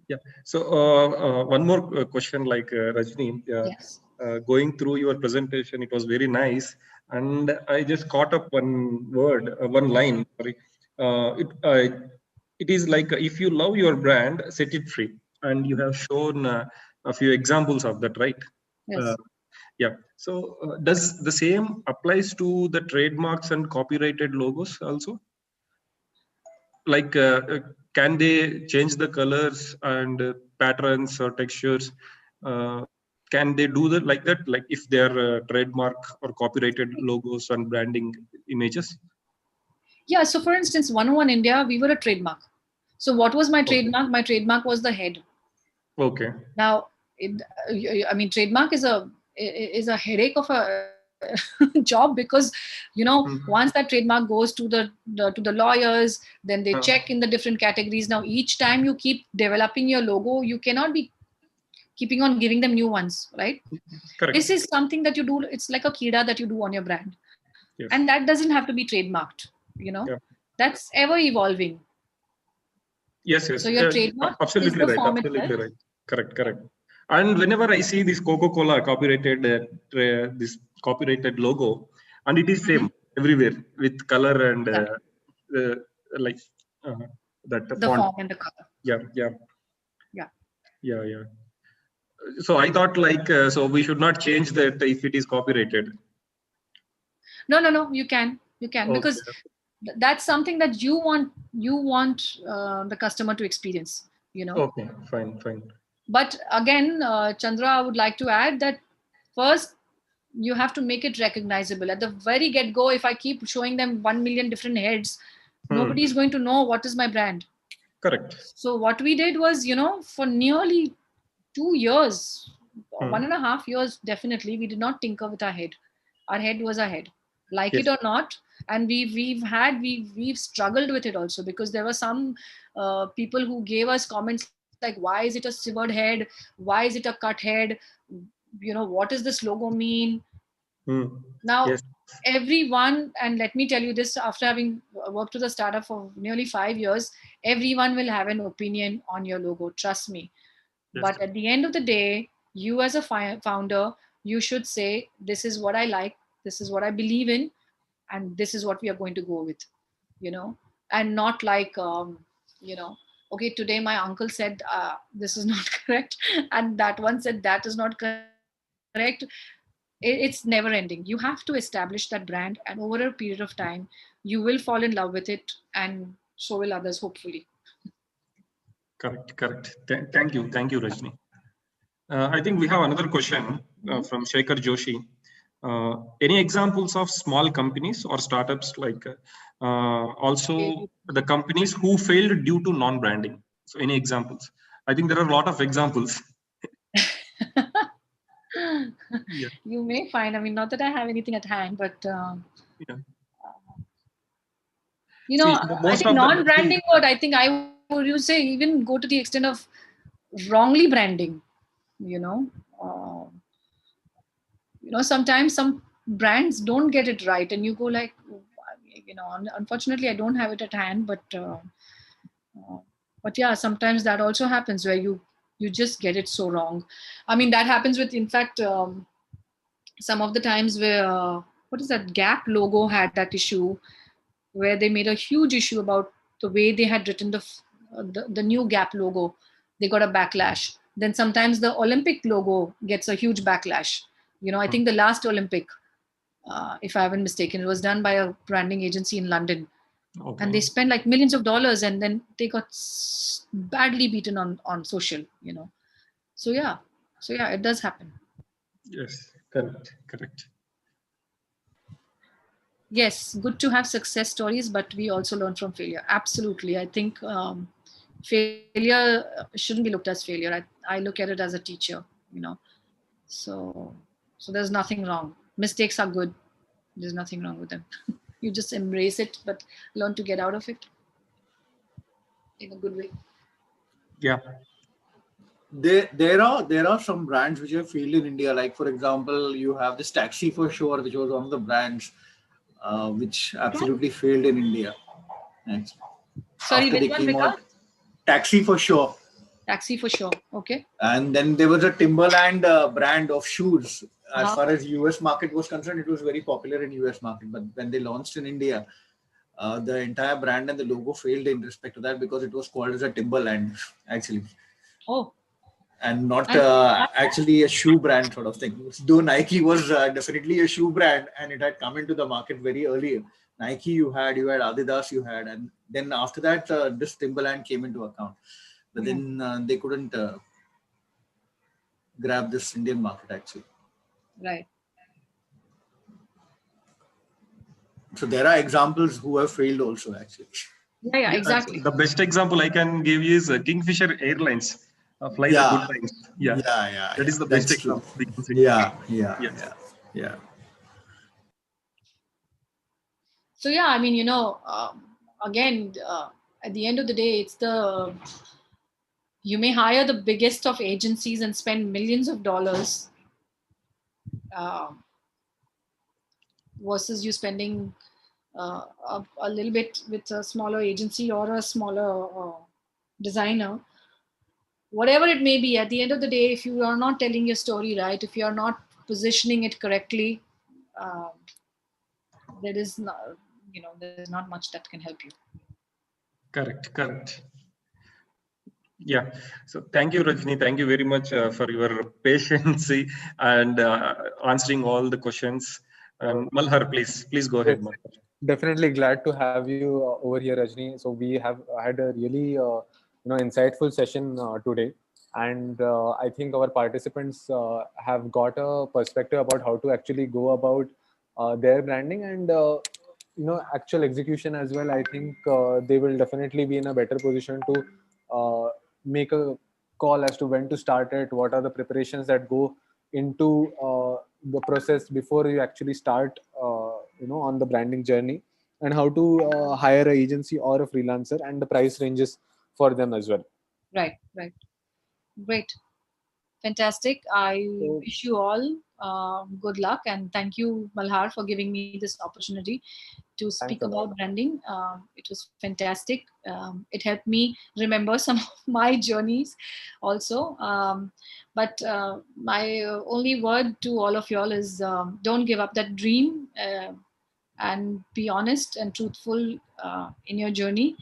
[SPEAKER 3] Yeah. So one more question, like Rajni,
[SPEAKER 1] Yes.
[SPEAKER 3] going through your presentation, it was very nice, and I just caught up one word, one line. Sorry, it is like if you love your brand, set it free, and you have shown a few examples of that, right? Uh,
[SPEAKER 1] Yes.
[SPEAKER 3] yeah. So does the same applies to the trademarks and copyrighted logos also? Like can they change the colors and patterns or textures? uh, can they do that, like that, like if they are trademark or copyrighted logos and branding images?
[SPEAKER 1] Yeah. So for instance, 101 India, we were a trademark. So what was my
[SPEAKER 3] Okay.
[SPEAKER 1] trademark? My trademark was the head.
[SPEAKER 3] Okay.
[SPEAKER 1] Now, I mean, trademark is a headache of a job, because once
[SPEAKER 3] Mm.
[SPEAKER 1] that trademark goes to the lawyers, then they
[SPEAKER 3] Uh,
[SPEAKER 1] check in the different categories. Now, each time you keep developing your logo, you cannot be keeping on giving them new ones, right?
[SPEAKER 3] correct.
[SPEAKER 1] This is something that you do. It's like a kida that you do on your brand,
[SPEAKER 3] Yes.
[SPEAKER 1] and that doesn't have to be trademarked.
[SPEAKER 3] Yeah.
[SPEAKER 1] That's ever evolving.
[SPEAKER 3] Yes,
[SPEAKER 1] So
[SPEAKER 3] yes,
[SPEAKER 1] your trademark is
[SPEAKER 3] absolutely
[SPEAKER 1] the
[SPEAKER 3] right.
[SPEAKER 1] form itself.
[SPEAKER 3] Absolutely right. Correct, correct. And whenever I see this Coca-Cola copyrighted, this copyrighted logo, and it is
[SPEAKER 1] Mhm.
[SPEAKER 3] same everywhere with color and
[SPEAKER 1] That
[SPEAKER 3] uh, like uh, that
[SPEAKER 1] the
[SPEAKER 3] font.
[SPEAKER 1] form and the color.
[SPEAKER 3] Yeah, yeah,
[SPEAKER 1] Yeah.
[SPEAKER 3] yeah, yeah. So I thought like so we should not change that if it is copyrighted.
[SPEAKER 1] No, you can because
[SPEAKER 3] Okay.
[SPEAKER 1] that's something that you want the customer to experience.
[SPEAKER 3] Okay. Fine. Fine.
[SPEAKER 1] But again, Chandra, I would like to add that first you have to make it recognizable at the very get go. If I keep showing them 1 million different heads,
[SPEAKER 3] Hmm.
[SPEAKER 1] nobody is going to know what is my brand.
[SPEAKER 3] Correct.
[SPEAKER 1] So what we did was, for nearly 2 years, or
[SPEAKER 3] Hmm.
[SPEAKER 1] 1.5 years, definitely, we did not tinker with our head. Our head was our head, like it
[SPEAKER 3] Yes.
[SPEAKER 1] or not. And we've struggled with it also, because there were some people who gave us comments like, why is it a severed head? Why is it a cut head? What does this logo mean?
[SPEAKER 3] Hmm.
[SPEAKER 1] Now,
[SPEAKER 3] Yes.
[SPEAKER 1] everyone, and let me tell you this, after having worked with a startup for nearly 5 years, everyone will have an opinion on your logo. Trust me.
[SPEAKER 3] Yes.
[SPEAKER 1] But at the end of the day, you as a founder You should say, this is what I like, this is what I believe in, and this is what we are going to go with, and not like, okay, today my uncle said this is not correct, and that one said that is not correct. It's never ending. You have to establish that brand, and over a period of time, you will fall in love with it, and so will others, hopefully.
[SPEAKER 3] Correct. Thank you, Rajni. I think we have another question from Shekhar Joshi. Any examples of small companies or startups, like also the companies who failed due to non-branding? So any examples? I think there are a lot of examples. Yeah.
[SPEAKER 1] You may find, I mean, not that I have anything at hand, but
[SPEAKER 3] Yeah.
[SPEAKER 1] I
[SPEAKER 3] Most
[SPEAKER 1] think
[SPEAKER 3] of them.
[SPEAKER 1] non-branding, what I think I would you say, even go to the extent of wrongly branding. Uh, Sometimes some brands don't get it right, and you go like, unfortunately, I don't have it at hand, but yeah, sometimes that also happens where you just get it so wrong. I mean, that happens with, in fact, some of the times where what is that Gap logo had that issue, where they made a huge issue about the way they had written the new Gap logo. They got a backlash. Then sometimes the Olympic logo gets a huge backlash. I think the last Olympic, if I haven't mistaken, it was done by a branding agency in London.
[SPEAKER 3] Okay.
[SPEAKER 1] And they spent like millions of dollars, and then they got badly beaten on social. So yeah, it does happen.
[SPEAKER 3] Yes, correct.
[SPEAKER 1] Yes, good to have success stories, but we also learn from failure. Absolutely. I think failure shouldn't be looked as failure. I look at it as a teacher, so there's nothing wrong. Mistakes are good. There's nothing wrong with them. You just embrace it, but learn to get out of it in a good way.
[SPEAKER 3] Yeah.
[SPEAKER 4] There are some brands which have failed in India. Like for example, you have this Taxi for Sure, which was one of the brands which absolutely failed in India. Thanks.
[SPEAKER 1] Sorry,
[SPEAKER 4] After they
[SPEAKER 1] which one,
[SPEAKER 4] came
[SPEAKER 1] Vikas?
[SPEAKER 4] out, Taxi for Sure.
[SPEAKER 1] Taxi for Sure. Okay.
[SPEAKER 4] And then there was a Timberland brand of shoes. As
[SPEAKER 1] Uh-huh.
[SPEAKER 4] far as US market was concerned, it was very popular in US market. But when they launched in India, the entire brand and the logo failed in respect to that, because it was called as a Timberland actually,
[SPEAKER 1] Oh.
[SPEAKER 4] and not
[SPEAKER 1] And
[SPEAKER 4] actually a shoe brand sort of thing. Though Nike was definitely a shoe brand, and it had come into the market very early. Nike you had Adidas you had, and then after that this Timberland came into account. But then they couldn't grab this Indian market actually.
[SPEAKER 1] Right.
[SPEAKER 4] So there are examples who have failed also actually.
[SPEAKER 1] Yeah, exactly.
[SPEAKER 3] The best example I can give is Kingfisher Airlines. Fly the good times. Yeah. That is the best example.
[SPEAKER 4] Yeah.
[SPEAKER 1] So yeah, I mean, again, at the end of the day, you may hire the biggest of agencies and spend millions of dollars versus you spending a little bit with a smaller agency or a smaller designer. Whatever it may be, at the end of the day, if you are not telling your story right, if you are not positioning it correctly, there is not, there's not much that can help you.
[SPEAKER 3] Correct. Yeah. So thank you, Rajni. Thank you very much for your patience and answering all the questions. Malhar, please go ahead, Malhar.
[SPEAKER 2] Definitely glad to have you over here, Rajni. So we have had a really insightful session today, and I think our participants have got a perspective about how to actually go about their branding and actual execution as well. I think they will definitely be in a better position to make a call as to when to start it, what are the preparations that go into the process before you actually start on the branding journey, and how to hire an agency or a freelancer, and the price ranges for them as well.
[SPEAKER 1] Right. Great. Fantastic. I wish you all good luck, and thank you, Malhar, for giving me this opportunity to speak
[SPEAKER 2] Thanks a lot.
[SPEAKER 1] about branding. It was fantastic. It helped me remember some of my journeys also. But my only word to all of y'all is don't give up that dream, and be honest and truthful in your journey.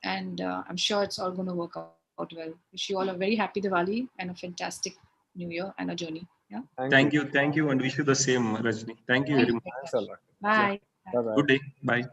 [SPEAKER 1] And I'm sure it's all going to work out well. Wish you all a very happy Diwali and a fantastic New Year and a journey. Yeah.
[SPEAKER 2] Thank you.
[SPEAKER 3] Thank you, and wish you the same, Rajni. Thank you
[SPEAKER 1] Thank
[SPEAKER 3] very
[SPEAKER 1] you
[SPEAKER 3] much.
[SPEAKER 1] very
[SPEAKER 2] Thanks a
[SPEAKER 1] much.
[SPEAKER 2] lot.
[SPEAKER 1] Bye.
[SPEAKER 2] Bye bye.
[SPEAKER 3] Good day. Bye.